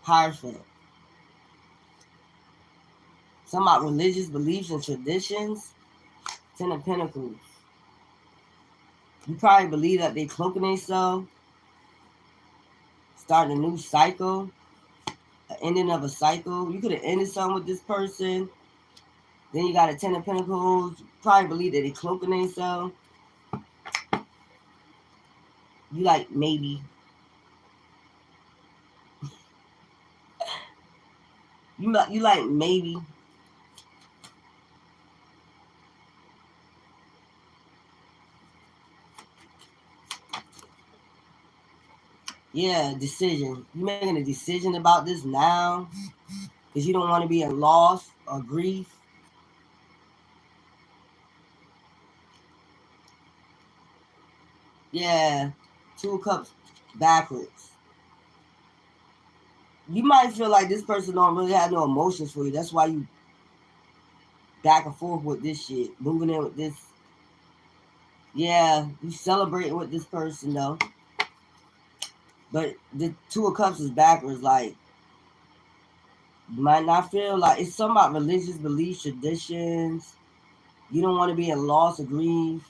Hierophant. Some about religious beliefs and traditions. 10 of Pentacles. You probably believe that they cloaking themselves. Starting a new cycle. An ending of a cycle. You could have ended something with this person. Then you got a 10 of Pentacles. You probably believe that they cloaking themselves. You like maybe. You like maybe. Yeah, decision. You making a decision about this now because you don't want to be in loss or grief. Yeah, 2 cups backwards. You might feel like this person don't really have no emotions for you. That's why you back and forth with this shit, moving in with this. Yeah, you celebrating with this person though. But the 2 of cups is backwards. Like, you might not feel like it's something about religious beliefs, traditions. You don't want to be in loss or grief.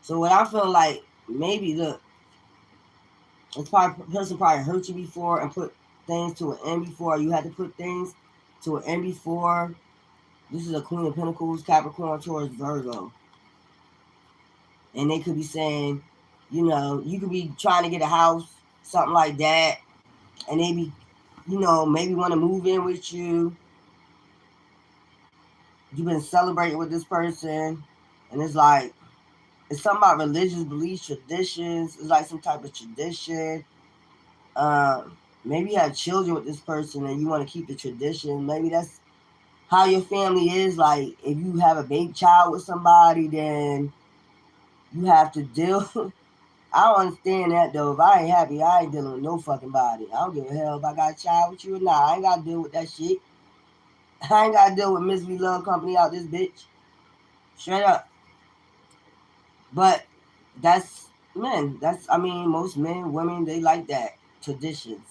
So what I feel like, maybe look, it's probably person probably hurt you before and put things to an end before. You had to put things to an end before. This is a Queen of Pentacles, Capricorn, Taurus, Virgo. And they could be saying, you could be trying to get a house, something like that. And they be, maybe want to move in with you. You've been celebrating with this person. And it's like, it's something about religious beliefs, traditions. It's like some type of tradition. Maybe you have children with this person and you want to keep the tradition. Maybe that's how your family is. Like, if you have a baby child with somebody, then you have to deal. I don't understand that though. If I ain't happy, I ain't dealing with no fucking body. I don't give a hell if I got a child with you or not. I ain't gotta deal with that shit. I ain't gotta deal with Misery Love Company out this bitch. Straight up. But that's men. Most men, women, they like that. Traditions.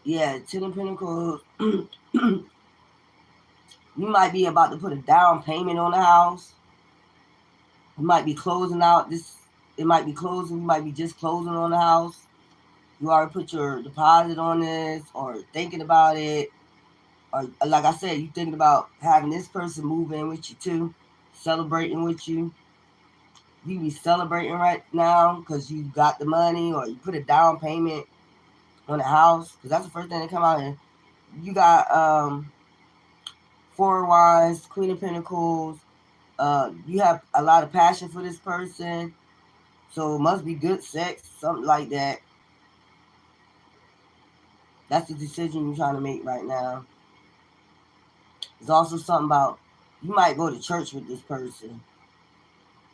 Yeah, Ten of Pentacles. You might be about to put a down payment on the house. You might be closing out this. It might be closing. You might be just closing on the house. You already put your deposit on this or thinking about it. Or like I said, you thinking about having this person move in with you too, celebrating with you. You be celebrating right now because you got the money or you put a down payment on the house. Because that's the first thing that come out here. You got Four of Wands, Queen of Pentacles. You have a lot of passion for this person. So it must be good sex, something like that. That's the decision you're trying to make right now. There's also something about you might go to church with this person.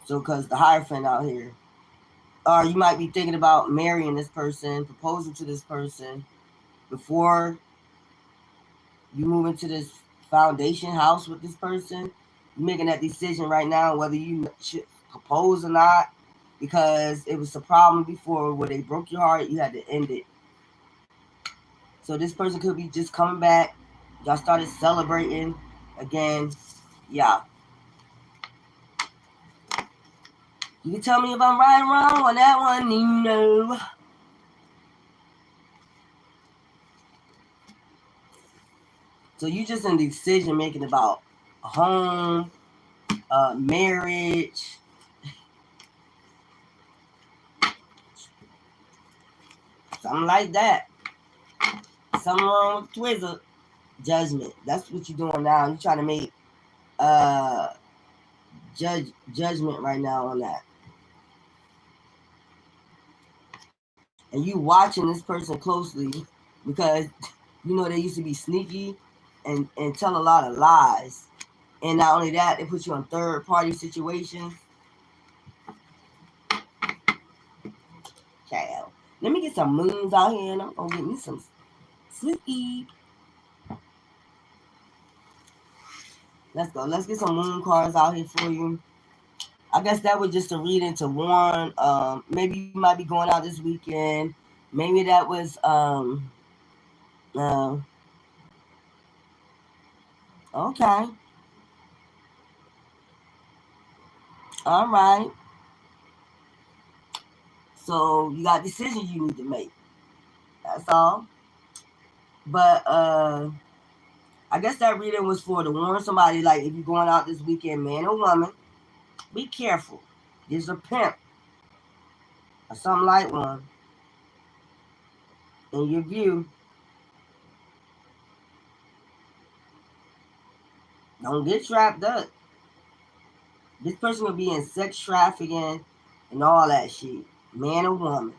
So, because the Hierophant out here. Or you might be thinking about marrying this person, proposing to this person before you move into this foundation house with this person. You're making that decision right now whether you should propose or not, because it was a problem before where they broke your heart, you had to end it. So this person could be just coming back. Y'all started celebrating again. Yeah. You can tell me if I'm right or wrong on that one, Nino. So you just in decision making about a home, marriage. Something like that. Something wrong with Twizzle. Judgment. That's what you're doing now. You're trying to make judgment right now on that. And you watching this person closely because they used to be sneaky and tell a lot of lies. And not only that, they put you on third party situations. Child. Let me get some moons out here and I'm gonna get me some sleep. Let's go. Let's get some moon cards out here for you. I guess that was just a reading to warn. Maybe you might be going out this weekend. Maybe that was okay. All right. So you got decisions you need to make. That's all. But I guess that reading was for to warn somebody, like if you're going out this weekend, man or woman, be careful. There's a pimp or something like one in your view. Don't get trapped up. This person will be in sex trafficking, and all that shit. Man or woman.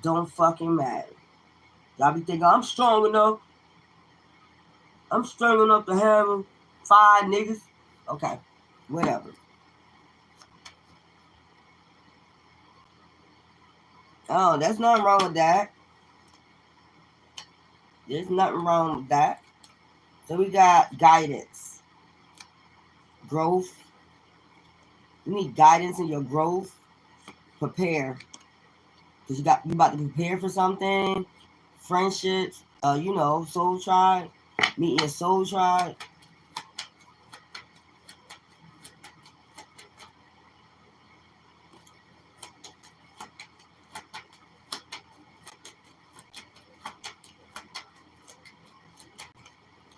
Don't fucking matter. Y'all be thinking, I'm strong enough. I'm strong enough to handle 5 niggas. Okay, whatever. Oh, there's nothing wrong with that. There's nothing wrong with that. So we got guidance, growth. You need guidance in your growth. Prepare, because you about to prepare for something. Friendships, soul tribe, meeting your soul tribe.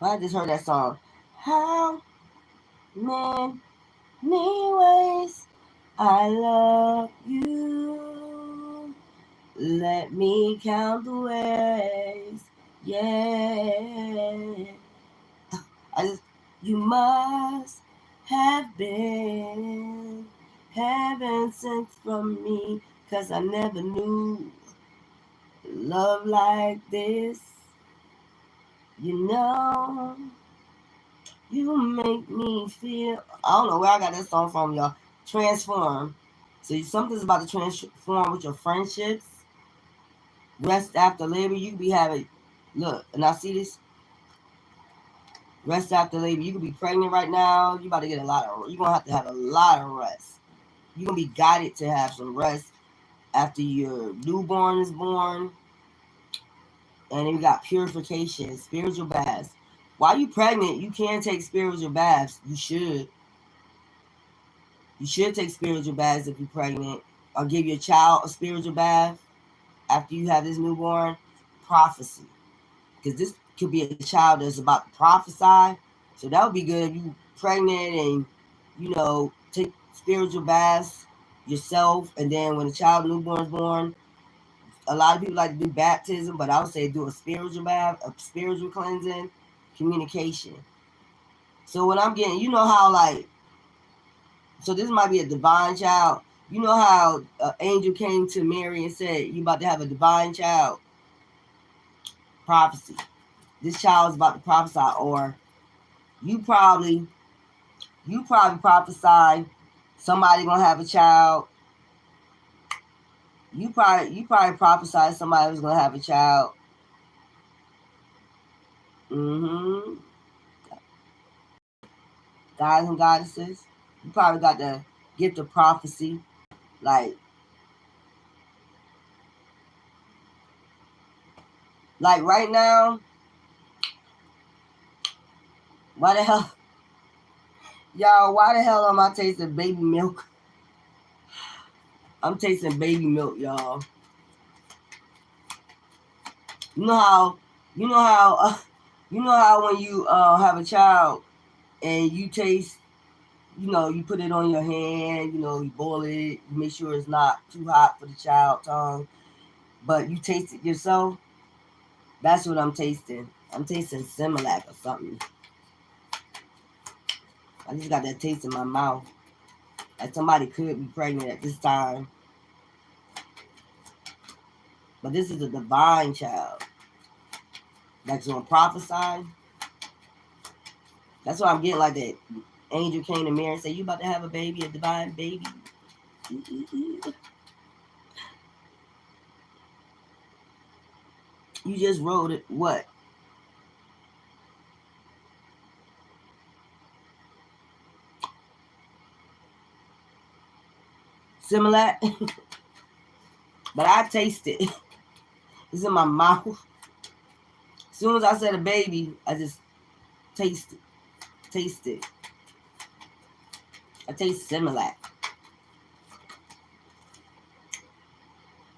I just heard that song. How many ways I love you? Let me count the ways. Yeah. You must have been heaven sent from me, 'cause I never knew love like this. You know, you make me feel. I don't know where I got that song from, y'all. Transform. So something's about to transform with your friendships. Rest after labor. You could be having, look, and I see this. Rest after labor. You could be pregnant right now. You about to get you're going to have a lot of rest. You're going to be guided to have some rest after your newborn is born. And then we got purification, spiritual baths. While you're pregnant, you can take spiritual baths. You should. You should take spiritual baths if you're pregnant. Or give your child a spiritual bath after you have this newborn. Prophecy. Because this could be a child that's about to prophesy. So that would be good if you pregnant and, take spiritual baths yourself. And then when the child newborn is born, a lot of people like to do baptism, but I would say do a spiritual bath, a spiritual cleansing, communication. So what I'm getting, so this might be a divine child. You know how an angel came to Mary and said, you about to have a divine child. Prophecy. This child is about to prophesy, or you probably prophesy somebody gonna have a child. You probably prophesy somebody was gonna have a child. Guys and goddesses, you probably got the gift of prophecy, like right now. Why the hell, y'all? Why the hell am I tasting baby milk? I'm tasting baby milk, y'all. You know how when you have a child and you taste, you put it on your hand, you boil it, you make sure it's not too hot for the child tongue, but you taste it yourself. That's what I'm tasting. I'm tasting Similac or something. I just got that taste in my mouth. Like somebody could be pregnant at this time. But this is a divine child that's going to prophesy. That's why I'm getting like that. Angel came to Mary and said, you about to have a baby, a divine baby. You just wrote it. What? Similar. But I taste it. It's in my mouth. As soon as I said a baby, I just taste it. Taste it. I taste Similac.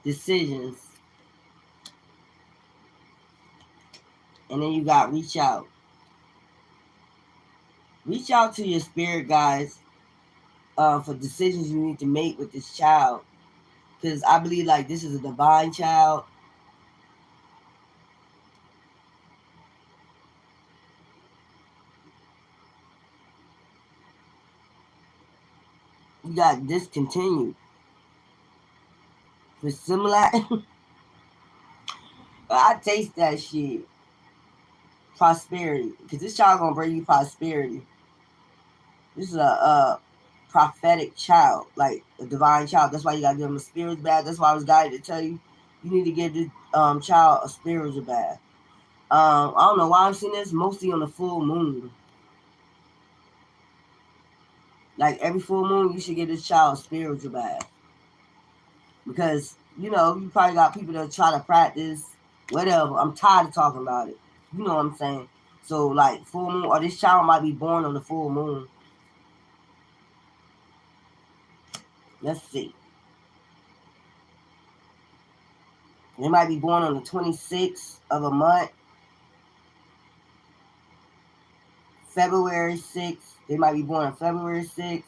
Decisions. And then you got reach out. Reach out to your spirit guides for decisions you need to make with this child. Because I believe like this is a divine child. You got discontinued. For similar, I taste that shit. Prosperity, because this child gonna bring you prosperity. This is a prophetic child, like a divine child. That's why you gotta give him a spiritual bath. That's why I was guided to tell you, you need to give this child a spiritual bath. I don't know why I'm seeing this, mostly on the full moon. Like every full moon, you should give this child a spiritual bath. Because, you probably got people that try to practice, whatever. I'm tired of talking about it. You know what I'm saying? So, like, full moon, or this child might be born on the full moon. Let's see. They might be born on the 26th of a month. February 6th. They might be born on February 6th.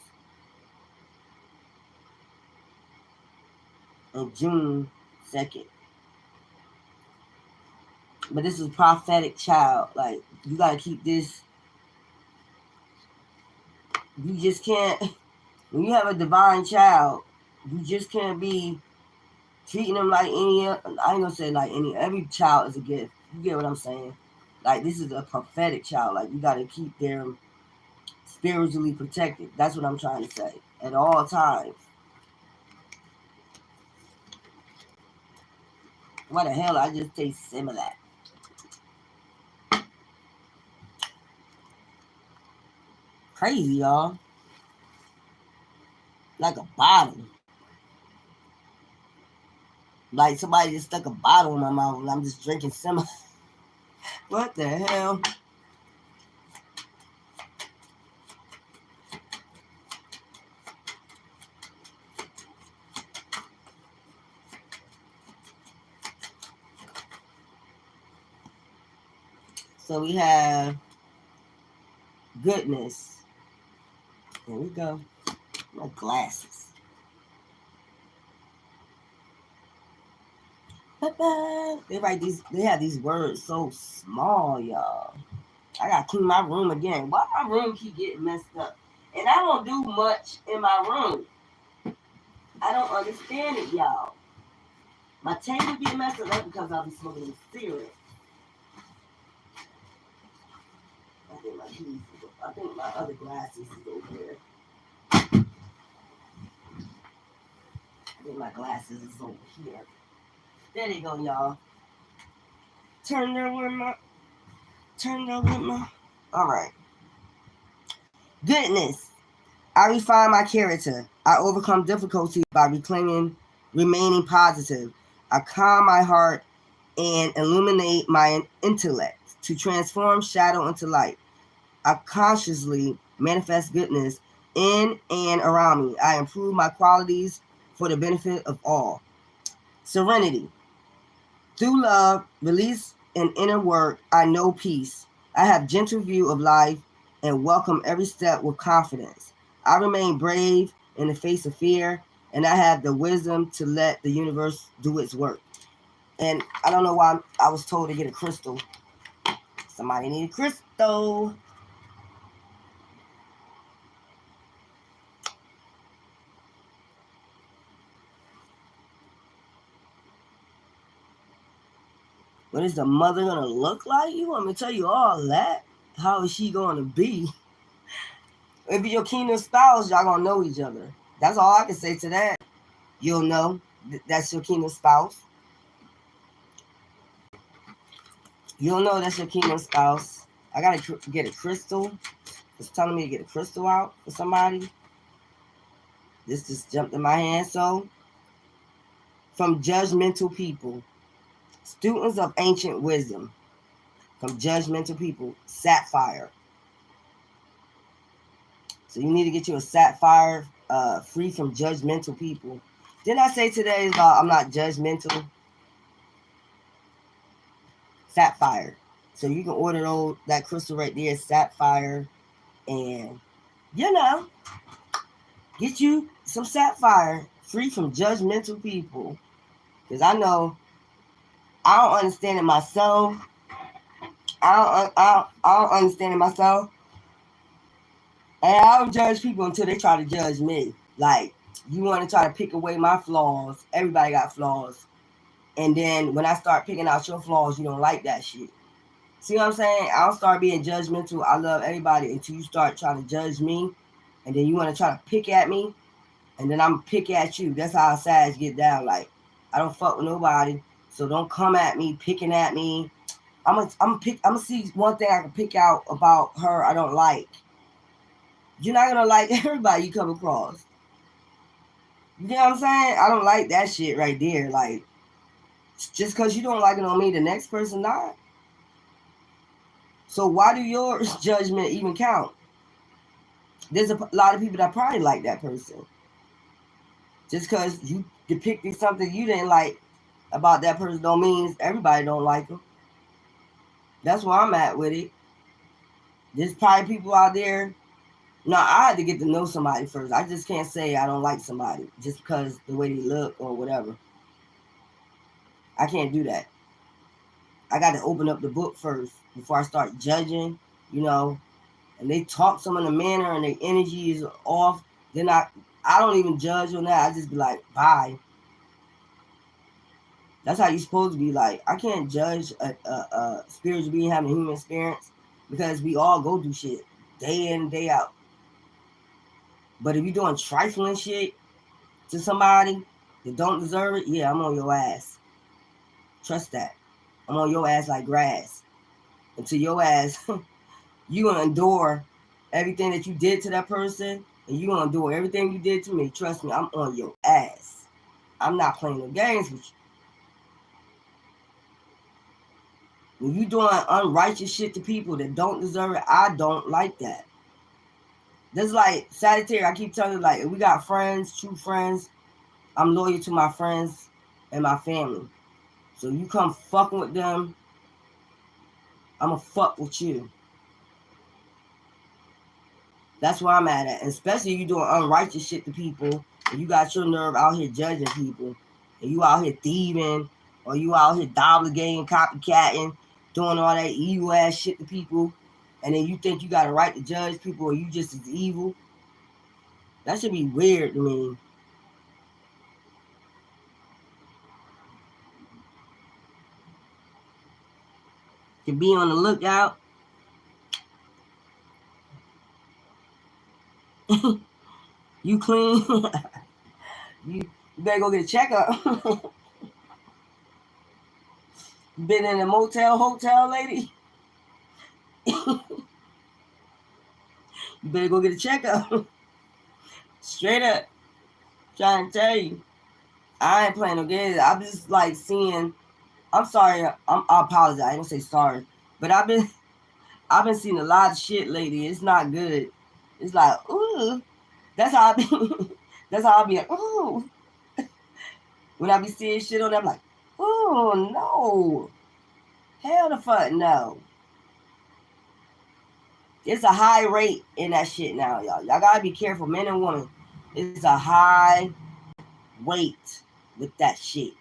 And June 2nd. But this is a prophetic child. Like, you got to keep this. You just can't. When you have a divine child, you just can't be treating them like any. I ain't gonna say like any. Every child is a gift. You get what I'm saying? Like, this is a prophetic child. Like, you got to keep them spiritually protected. That's what I'm trying to say. At all times. What the hell? I just taste similar. Crazy, y'all. Like a bottle. Like somebody just stuck a bottle in my mouth and I'm just drinking similar. What the hell? So we have goodness. Here we go. My glasses. They have these words so small, y'all. I gotta clean my room again. Why my room keep getting messed up? And I don't do much in my room. I don't understand it, y'all. My table get messed up because I'll be smoking cigarettes. I think my other glasses is over there. I think my glasses is over here. There they go, y'all. Turn there with my. All right. Goodness. I refine my character. I overcome difficulties by remaining positive. I calm my heart and illuminate my intellect to transform shadow into light. I consciously manifest goodness in and around me. I improve my qualities for the benefit of all. Serenity. Through love, release, and inner work, I know peace. I have gentle view of life and welcome every step with confidence. I remain brave in the face of fear, and I have the wisdom to let the universe do its work. And I don't know why I was told to get a crystal. Somebody need a crystal. What is the mother going to look like? You want me to tell you all that? How is she going to be? If you're your kingdom spouse, y'all going to know each other. That's all I can say to that. You'll know that's your kingdom spouse. You'll know that's your kingdom spouse. I got to get a crystal. It's telling me to get a crystal out for somebody. This just jumped in my hand. So, from judgmental people, students of ancient wisdom, from judgmental people, sapphire. So you need to get you a sapphire, free from judgmental people. Didn't I say today about I'm not judgmental? Sapphire. So you can order that crystal right there, sapphire, and get you some sapphire, free from judgmental people. Because I know I don't understand it myself. I don't understand it myself. And I don't judge people until they try to judge me. Like, You want to try to pick away my flaws. Everybody got flaws. And then when I start picking out your flaws, you don't like that shit. See what I'm saying? I don't start being judgmental. I love everybody until you start trying to judge me. And then you want to try to pick at me. And then I'm pick at you. That's how Sag get down. Like, I don't fuck with nobody. So don't come at me, picking at me. I'm gonna see one thing I can pick out about her I don't like. You're not gonna like everybody you come across. You know what I'm saying? I don't like that shit right there. Like, just because you don't like it on me, the next person not. So why do your judgment even count? There's a lot of people that probably like that person. Just because you depicted something you didn't like about that person don't mean everybody don't like them. That's where I'm at with it. There's probably people out there. No, I had to get to know somebody first. I just can't say I don't like somebody just because the way they look or whatever. I can't do that. I got to open up the book first before I start judging, you know. And they talk some of the manner and their energy is off. Then I don't even judge on that. I just be like, bye. That's how you're supposed to be. Like, I can't judge a spiritual being having a human experience because we all go through shit day in and day out. But if you're doing trifling shit to somebody that don't deserve it, yeah, I'm on your ass. Trust that. I'm on your ass like grass. Until your ass, you gonna endure everything that you did to that person, and you gonna endure everything you did to me. Trust me, I'm on your ass. I'm not playing no games with you. When you doing unrighteous shit to people that don't deserve it, I don't like that. That's like Sagittarius. I keep telling you, like, if we got friends, true friends, I'm loyal to my friends and my family. So you come fucking with them, I'ma fuck with you. That's where I'm at. And especially if you doing unrighteous shit to people, and you got your nerve out here judging people, and you out here thieving, or you out here doppelganging, copycatting, doing all that evil ass shit to people, and then you think you got a right to judge people, or you just as evil. That should be weird to me. To be on the lookout. You clean. you better go get a checkup. Been in a hotel, lady? You better go get a checkup. Straight up. Trying to tell you. I ain't playing no games. I'm just like seeing. I'm sorry. I apologize. I didn't say sorry, but I've been seeing a lot of shit lately. It's not good. It's like, ooh. That's how I be. That's how I be like, ooh. When I be seeing shit on there, I'm like, ooh, no. Hell the fuck no. It's a high rate in that shit now, y'all. Y'all gotta be careful, men and women. It's a high weight with that shit.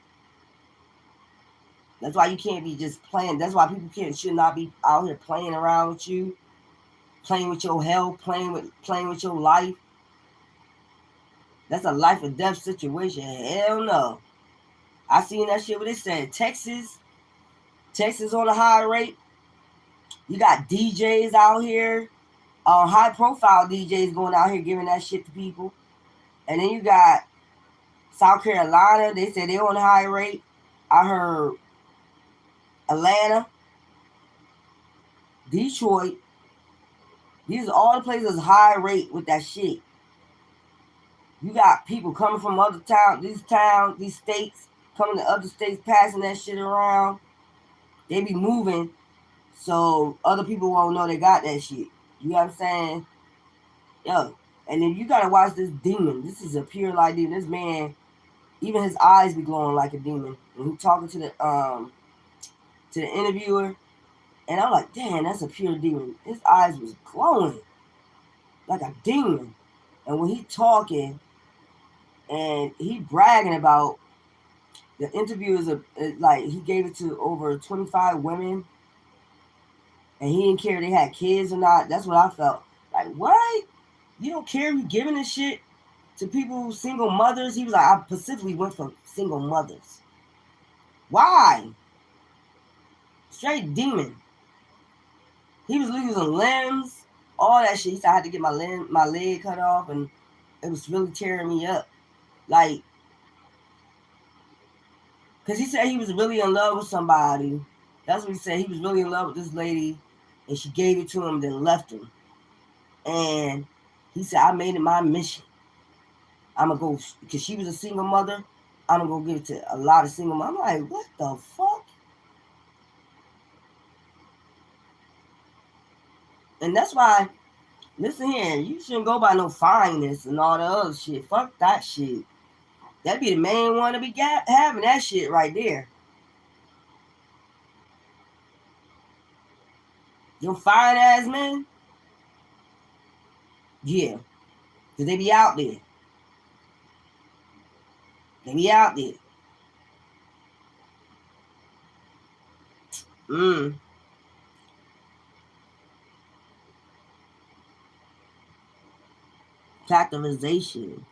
That's why you can't be just playing. That's why people should not be out here playing around with you, playing with your health, playing with your life. That's a life or death situation. Hell no. I seen that shit where they said Texas on a high rate. You got DJs out here, high profile DJs going out here giving that shit to people. And then you got South Carolina. They said they're on a high rate. I heard Atlanta, Detroit. These are all the places high rate with that shit. You got people coming from other towns, these states, coming to other states, passing that shit around. They be moving so other people won't know they got that shit. You know what I'm saying? Yo, and then you gotta watch this demon. This is a pure light demon. This man, even his eyes be glowing like a demon. When he talking to the interviewer, and I'm like, damn, that's a pure demon. His eyes was glowing like a demon. And when he talking and he bragging about the interview like he gave it to over 25 women and he didn't care if they had kids or not. That's what I felt. Like, what? You don't care if you giving this shit to people, single mothers. He was like, I specifically went for single mothers. Why? Straight demon. He was losing limbs, all that shit. He said I had to get my leg cut off, and it was really tearing me up. Like, because he said he was really in love with somebody. That's what he said. He was really in love with this lady, and she gave it to him, then left him. And he said, I made it my mission. I'm going to go, because she was a single mother, I'm going to go give it to a lot of single mothers. I'm like, what the fuck? And that's why, listen here, you shouldn't go by no fineness and all the other shit. Fuck that shit. That'd be the main one to be having that shit right there. Them fine ass men? Yeah. Because they be out there. They be out there. Factorization.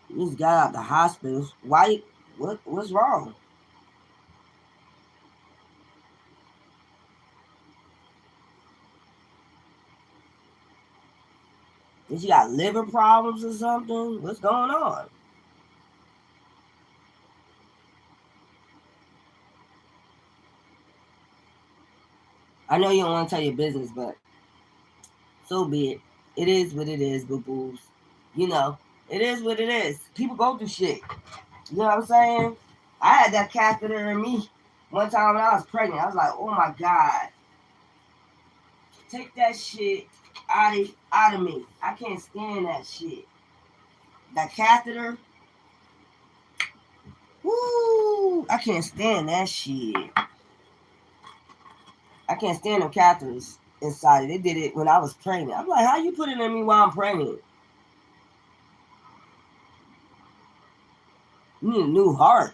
You just got out the hospital. Why? What's wrong? Did you got liver problems or something? What's going on? I know you don't want to tell your business, but so be it. It is what it is, boo-boos. You know, it is what it is. People go through shit. You know what I'm saying? I had that catheter in me one time when I was pregnant. I was like, oh my God. Take that shit out of me. I can't stand that shit. That catheter. Woo! I can't stand that shit. I can't stand them catheters inside. They did it when I was pregnant. I'm like, how you put it in me while I'm pregnant? You need a new heart.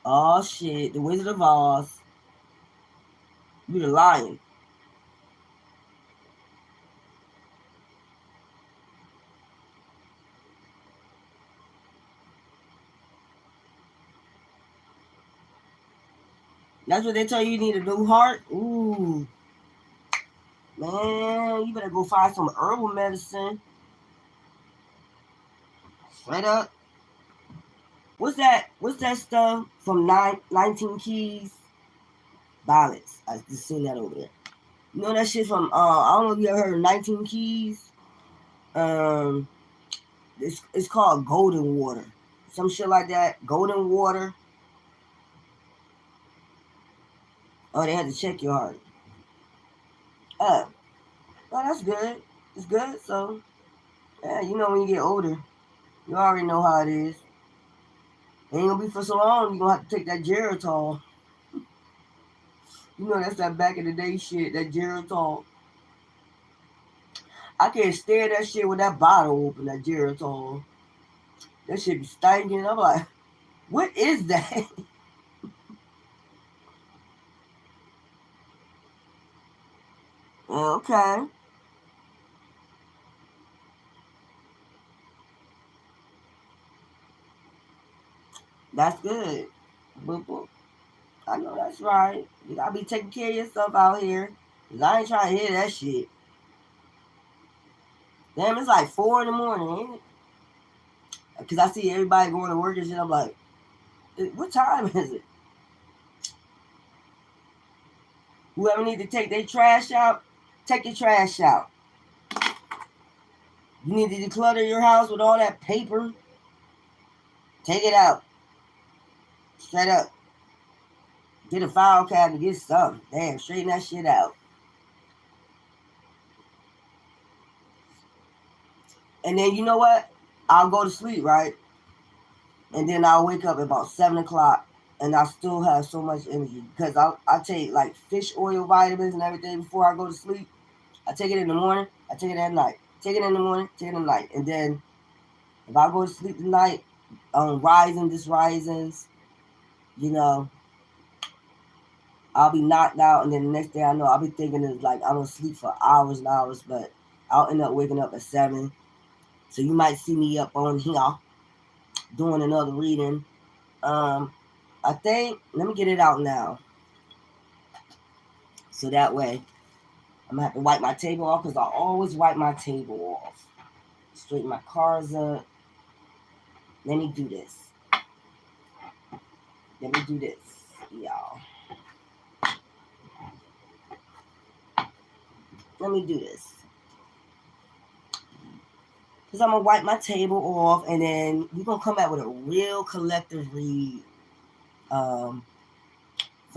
Oh shit, the Wizard of Oz. You the lion. That's what they tell you need a new heart? Ooh. Man, you better go find some herbal medicine. Straight up. What's that stuff from 19 Keys? Balance. I just seen that over there. You know that shit from I don't know if you ever heard of 19 Keys. It's called golden water. Some shit like that. Golden water. Oh, they had to check your heart. Oh, that's good. It's good. So, yeah, you know when you get older, you already know how it is. It ain't gonna be for so long. You gonna have to take that Geritol. You know that's that back in the day shit. That Geritol. I can't stand that shit with that bottle open. That Geritol. That shit be stinking. I'm like, what is that? Okay. That's good. Boop, boop. I know that's right. You gotta be taking care of yourself out here. Cause I ain't trying to hear that shit. Damn, it's like 4 in the morning, ain't it? Cause I see everybody going to work and shit. I'm like, what time is it? Whoever need to take their trash out, take your trash out. You need to declutter your house with all that paper. Take it out. Straight up. Get a file cabinet, get something. Damn, straighten that shit out. And then you know what? I'll go to sleep, right? And then I'll wake up at about 7 o'clock and I still have so much energy because I take like fish oil vitamins and everything before I go to sleep. I take it in the morning, I take it at night. Take it in the morning, take it at night. And then if I go to sleep tonight, risings, you know, I'll be knocked out, and then the next day I know I'll be thinking it's like I'm gonna sleep for hours and hours, but I'll end up waking up at 7. So you might see me up on here doing another reading. I think let me get it out now, so that way I'm gonna have to wipe my table off because I always wipe my table off. Straighten my cars up. Let me do this. Let me do this, y'all. Let me do this. Because I'm going to wipe my table off, and then we're going to come back with a real collective read for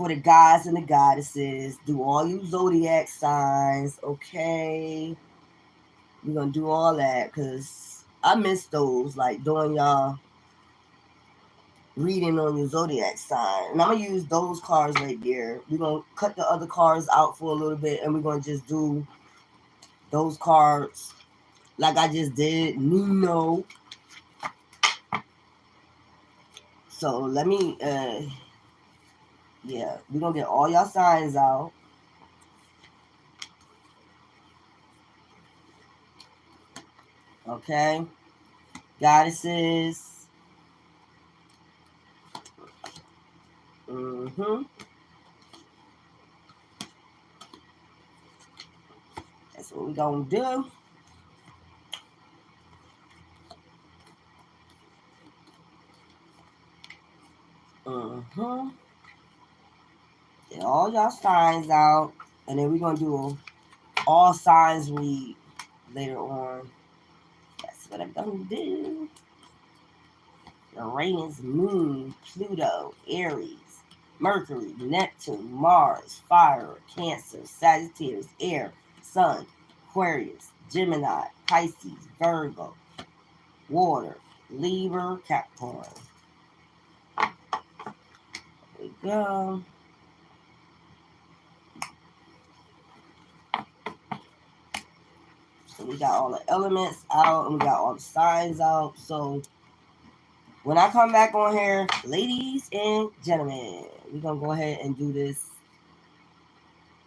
the guys and the goddesses. Do all you zodiac signs, okay? We're going to do all that because I miss those, like doing y'all reading on your zodiac sign. And I'm going to use those cards right there. We're going to cut the other cards out for a little bit, and we're going to just do those cards like I just did. No. So let me, yeah, we're going to get all y'all signs out. Okay. Goddesses. That's what we're going to do. Get all y'all signs out. And then we're going to do all signs read later on. That's what I'm going to do. Uranus, Moon, Pluto, Aries, Mercury, Neptune, Mars, Fire, Cancer, Sagittarius, Air, Sun, Aquarius, Gemini, Pisces, Virgo, Water, Libra, Capricorn. There we go. So we got all the elements out and we got all the signs out. So when I come back on here, ladies and gentlemen, we're going to go ahead and do this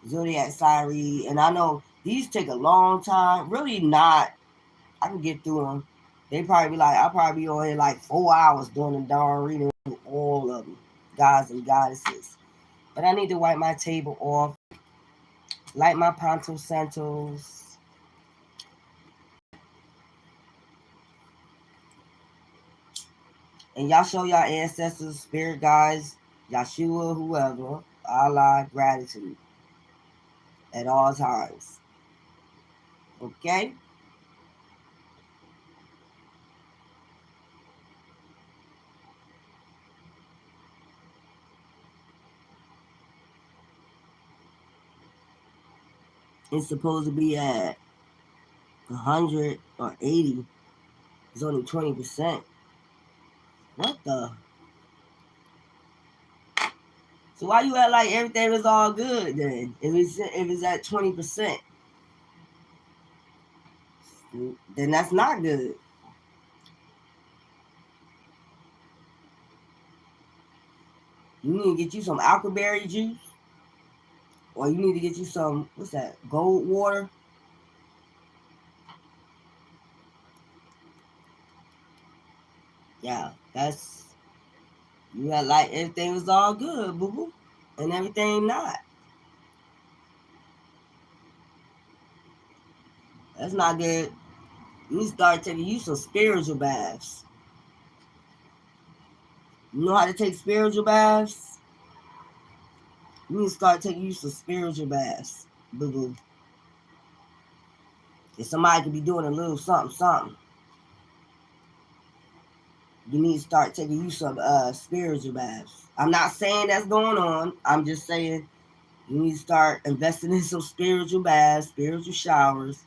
zodiac sign read. And I know these take a long time. Really not. I can get through them. They probably be like, I'll probably be on here like 4 hours doing the darn reading with all of them, guys and goddesses. But I need to wipe my table off, light my Ponto Santos. And y'all show y'all ancestors, spirit guides, Yeshua, whoever, Allah, gratitude at all times. Okay? It's supposed to be at 100 or 80. It's only 20%. What the? So why you act like everything was all good then? If it's at 20%, then that's not good. You need to get you some alkaberry juice, or you need to get you some, what's that, gold water. Yeah, that's, you act like everything was all good, boo boo, and everything not. That's not good. You need to start taking you some spiritual baths. You know how to take spiritual baths? You need to start taking you some spiritual baths, boo boo. If somebody could be doing a little something, something, you need to start taking you some spiritual baths. I'm not saying that's going on. I'm just saying you need to start investing in some spiritual baths, spiritual showers.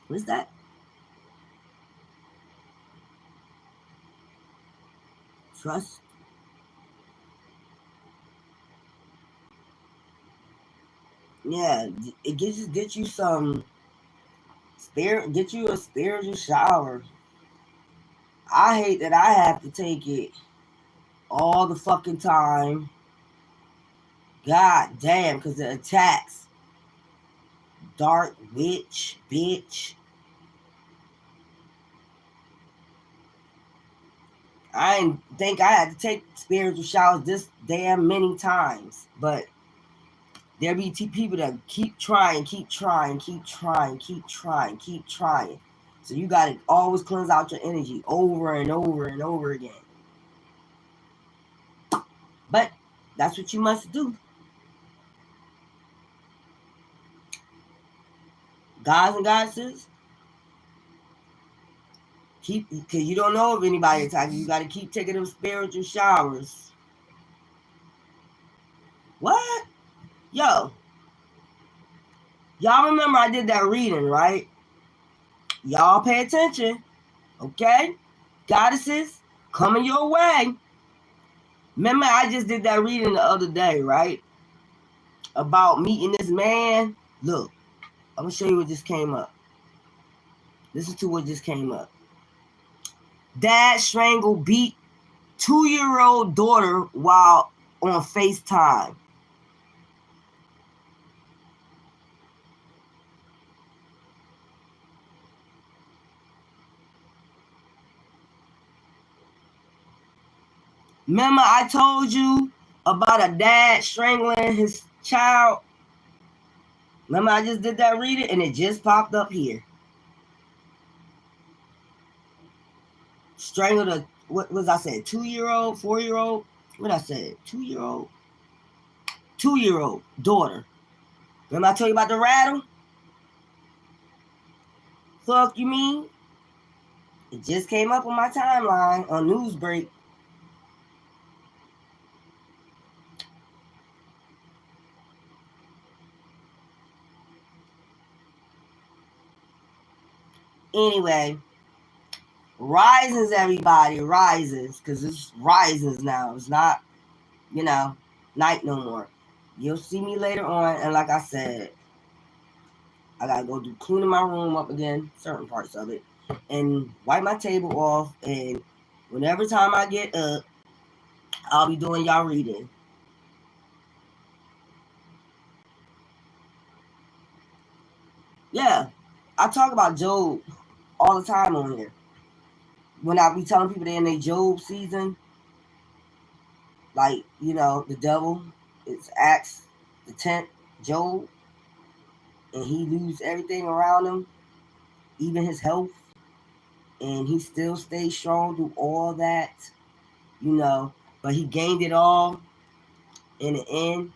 What's that? Trust. Yeah, it gets you some Get you a spiritual shower. I hate that I have to take it all the fucking time. God damn, because it attacks. Dark witch, bitch. I didn't think I had to take spiritual showers this damn many times. But there be people that keep trying. So you got to always cleanse out your energy over and over and over again. But that's what you must do. Guys and goddesses, because you don't know if anybody attacks you. You got to keep taking them spiritual showers. What? Yo. Y'all remember I did that reading, right? Y'all pay attention. Okay? Goddesses, coming your way. Remember I just did that reading the other day, right? About meeting this man. Look, I'm going to show you what just came up. Listen to what just came up. Dad strangled, beat 2-year-old daughter while on FaceTime. Remember I told you about a dad strangling his child? Remember I just did that reading and it just popped up here. Strangled a, what was I saying, 2-year-old, 4-year-old? What I said, 2-year-old? 2-year-old daughter. Remember I told you about the rattle? Fuck you mean? It just came up on my timeline on Newsbreak. Anyway, rises, everybody, rises, because it's rises now. It's not, night no more. You'll see me later on, and like I said, I gotta go do cleaning my room up again, certain parts of it, and wipe my table off, and whenever time I get up, I'll be doing y'all reading. Yeah, I talk about Job all the time on here. When I be telling people they're in their Job season, like, the devil, it's Acts the 10th, Job, and he lose everything around him, even his health, and he still stays strong through all that, but he gained it all in the end.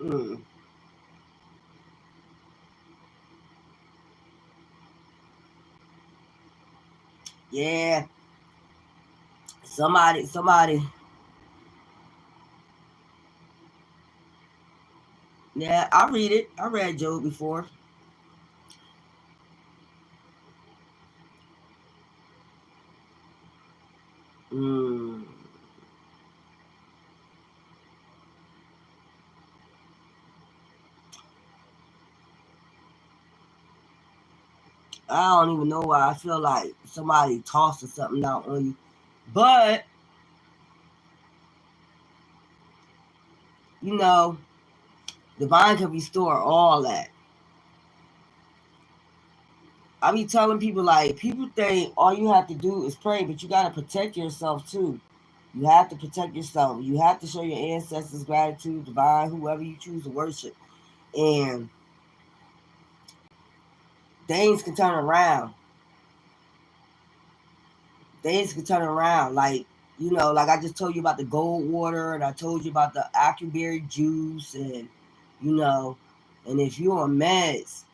Mm. Yeah. Somebody. Yeah, I read it. I read Job before. Mm. I don't even know why I feel like somebody tossing something out on you. But, divine can restore all that. I be telling people, like, people think all you have to do is pray, but you got to protect yourself too. You have to protect yourself. You have to show your ancestors gratitude, divine, whoever you choose to worship. And things can turn around. Like, like I just told you about the gold water, and I told you about the acuberry juice, and, and if you're on meds,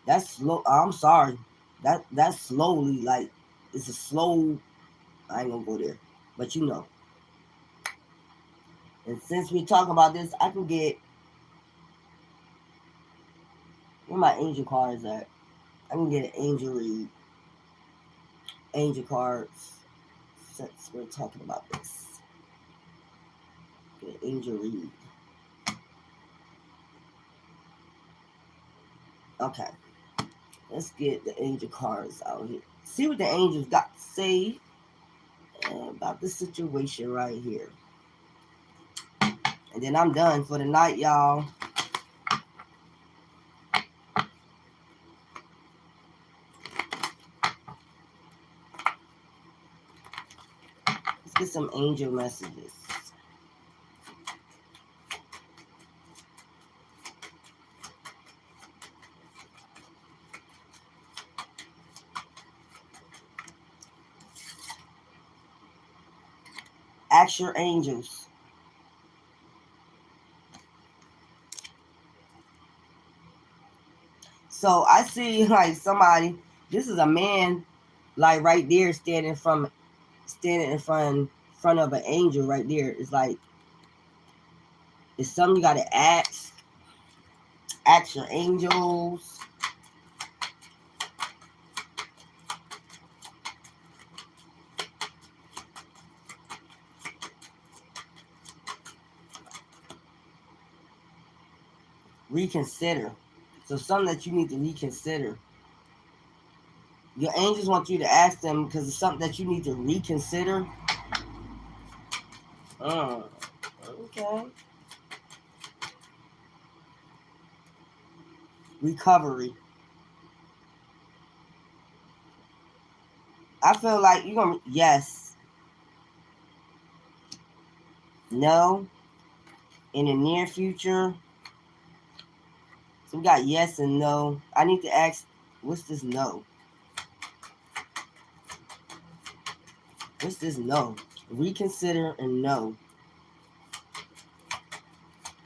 that's slow. I'm sorry. That's slowly, like, it's a slow, I ain't gonna go there. But And since we talk about this, I can get, where my angel cards at? I can get an angel read. angel cards since we're talking about this. Get an angel read. Okay. Let's get the angel cards out here. See what the angels got to say about this situation right here. And then I'm done for the night, y'all. Let's get some angel messages. Ask your angels. So I see like somebody, this is a man like right there standing in front of an angel right there. It's like it's something you gotta ask your angels. Reconsider. So something that you need to reconsider. Your angels want you to ask them because it's something that you need to reconsider. Okay. Recovery. I feel like you're going to, yes. No. In the near future. So we got yes and no. I need to ask, what's this no? What's this no? Reconsider and no.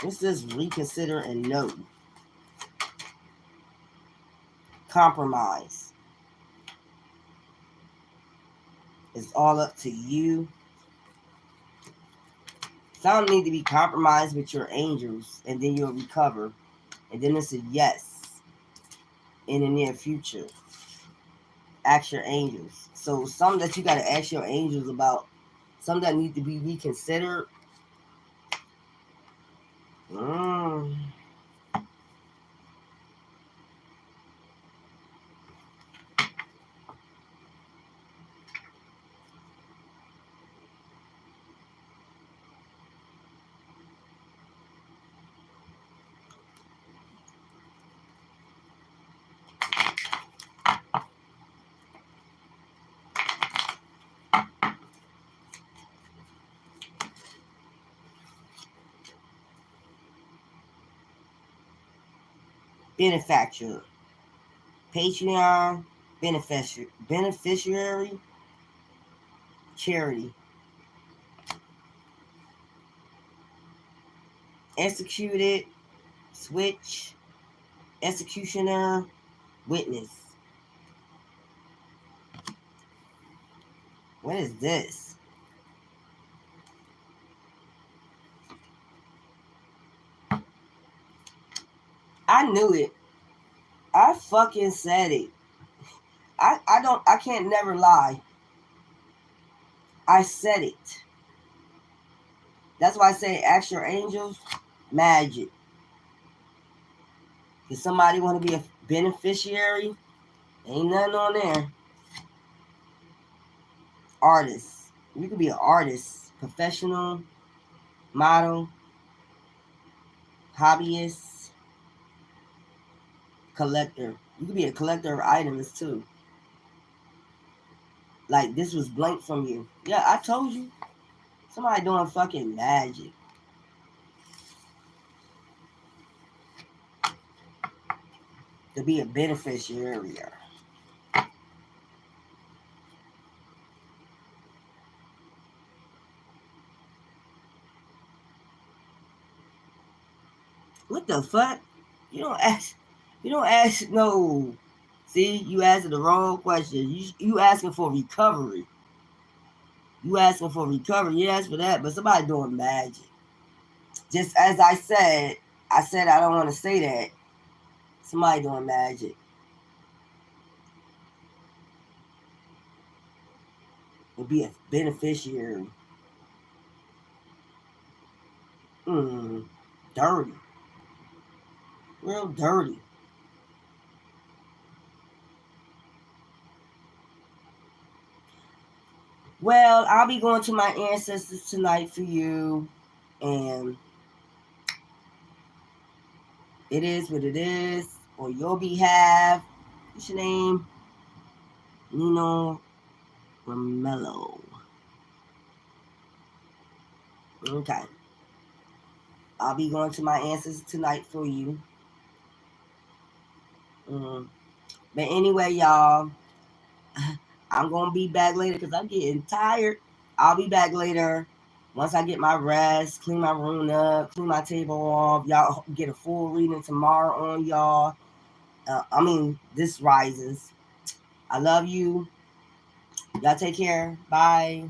What's this reconsider and no? Compromise. It's all up to you. Some need to be compromised with your angels, and then you'll recover. And then it's a yes in the near future. Ask your angels. So some that you got to ask your angels about, some that need to be reconsidered. Benefactor, Patreon, beneficiary, charity, executed, switch, executioner, witness. What is this? I knew it. I fucking said it. I can't never lie. I said it. That's why I say ask your angels, magic. If somebody want to be a beneficiary, ain't nothing on there. Artist. You could be an artist, professional, model, hobbyist, collector. You could be a collector of items too. Like this was blank from you. Yeah, I told you. Somebody doing fucking magic. To be a beneficiary. What the fuck? You don't ask no. See, you asking the wrong question. You asking for recovery. You asking for recovery. You ask for that, but somebody doing magic. Just as I said I don't want to say that. Somebody doing magic. or be a beneficiary. Dirty. Real dirty. Well, I'll be going to my ancestors tonight for you. And it is what it is. On your behalf. What's your name? Nino Ramello. Okay. I'll be going to my ancestors tonight for you. But anyway, y'all, I'm going to be back later because I'm getting tired. I'll be back later once I get my rest, clean my room up, clean my table off. Y'all get a full reading tomorrow on y'all. This rises. I love you. Y'all take care. Bye.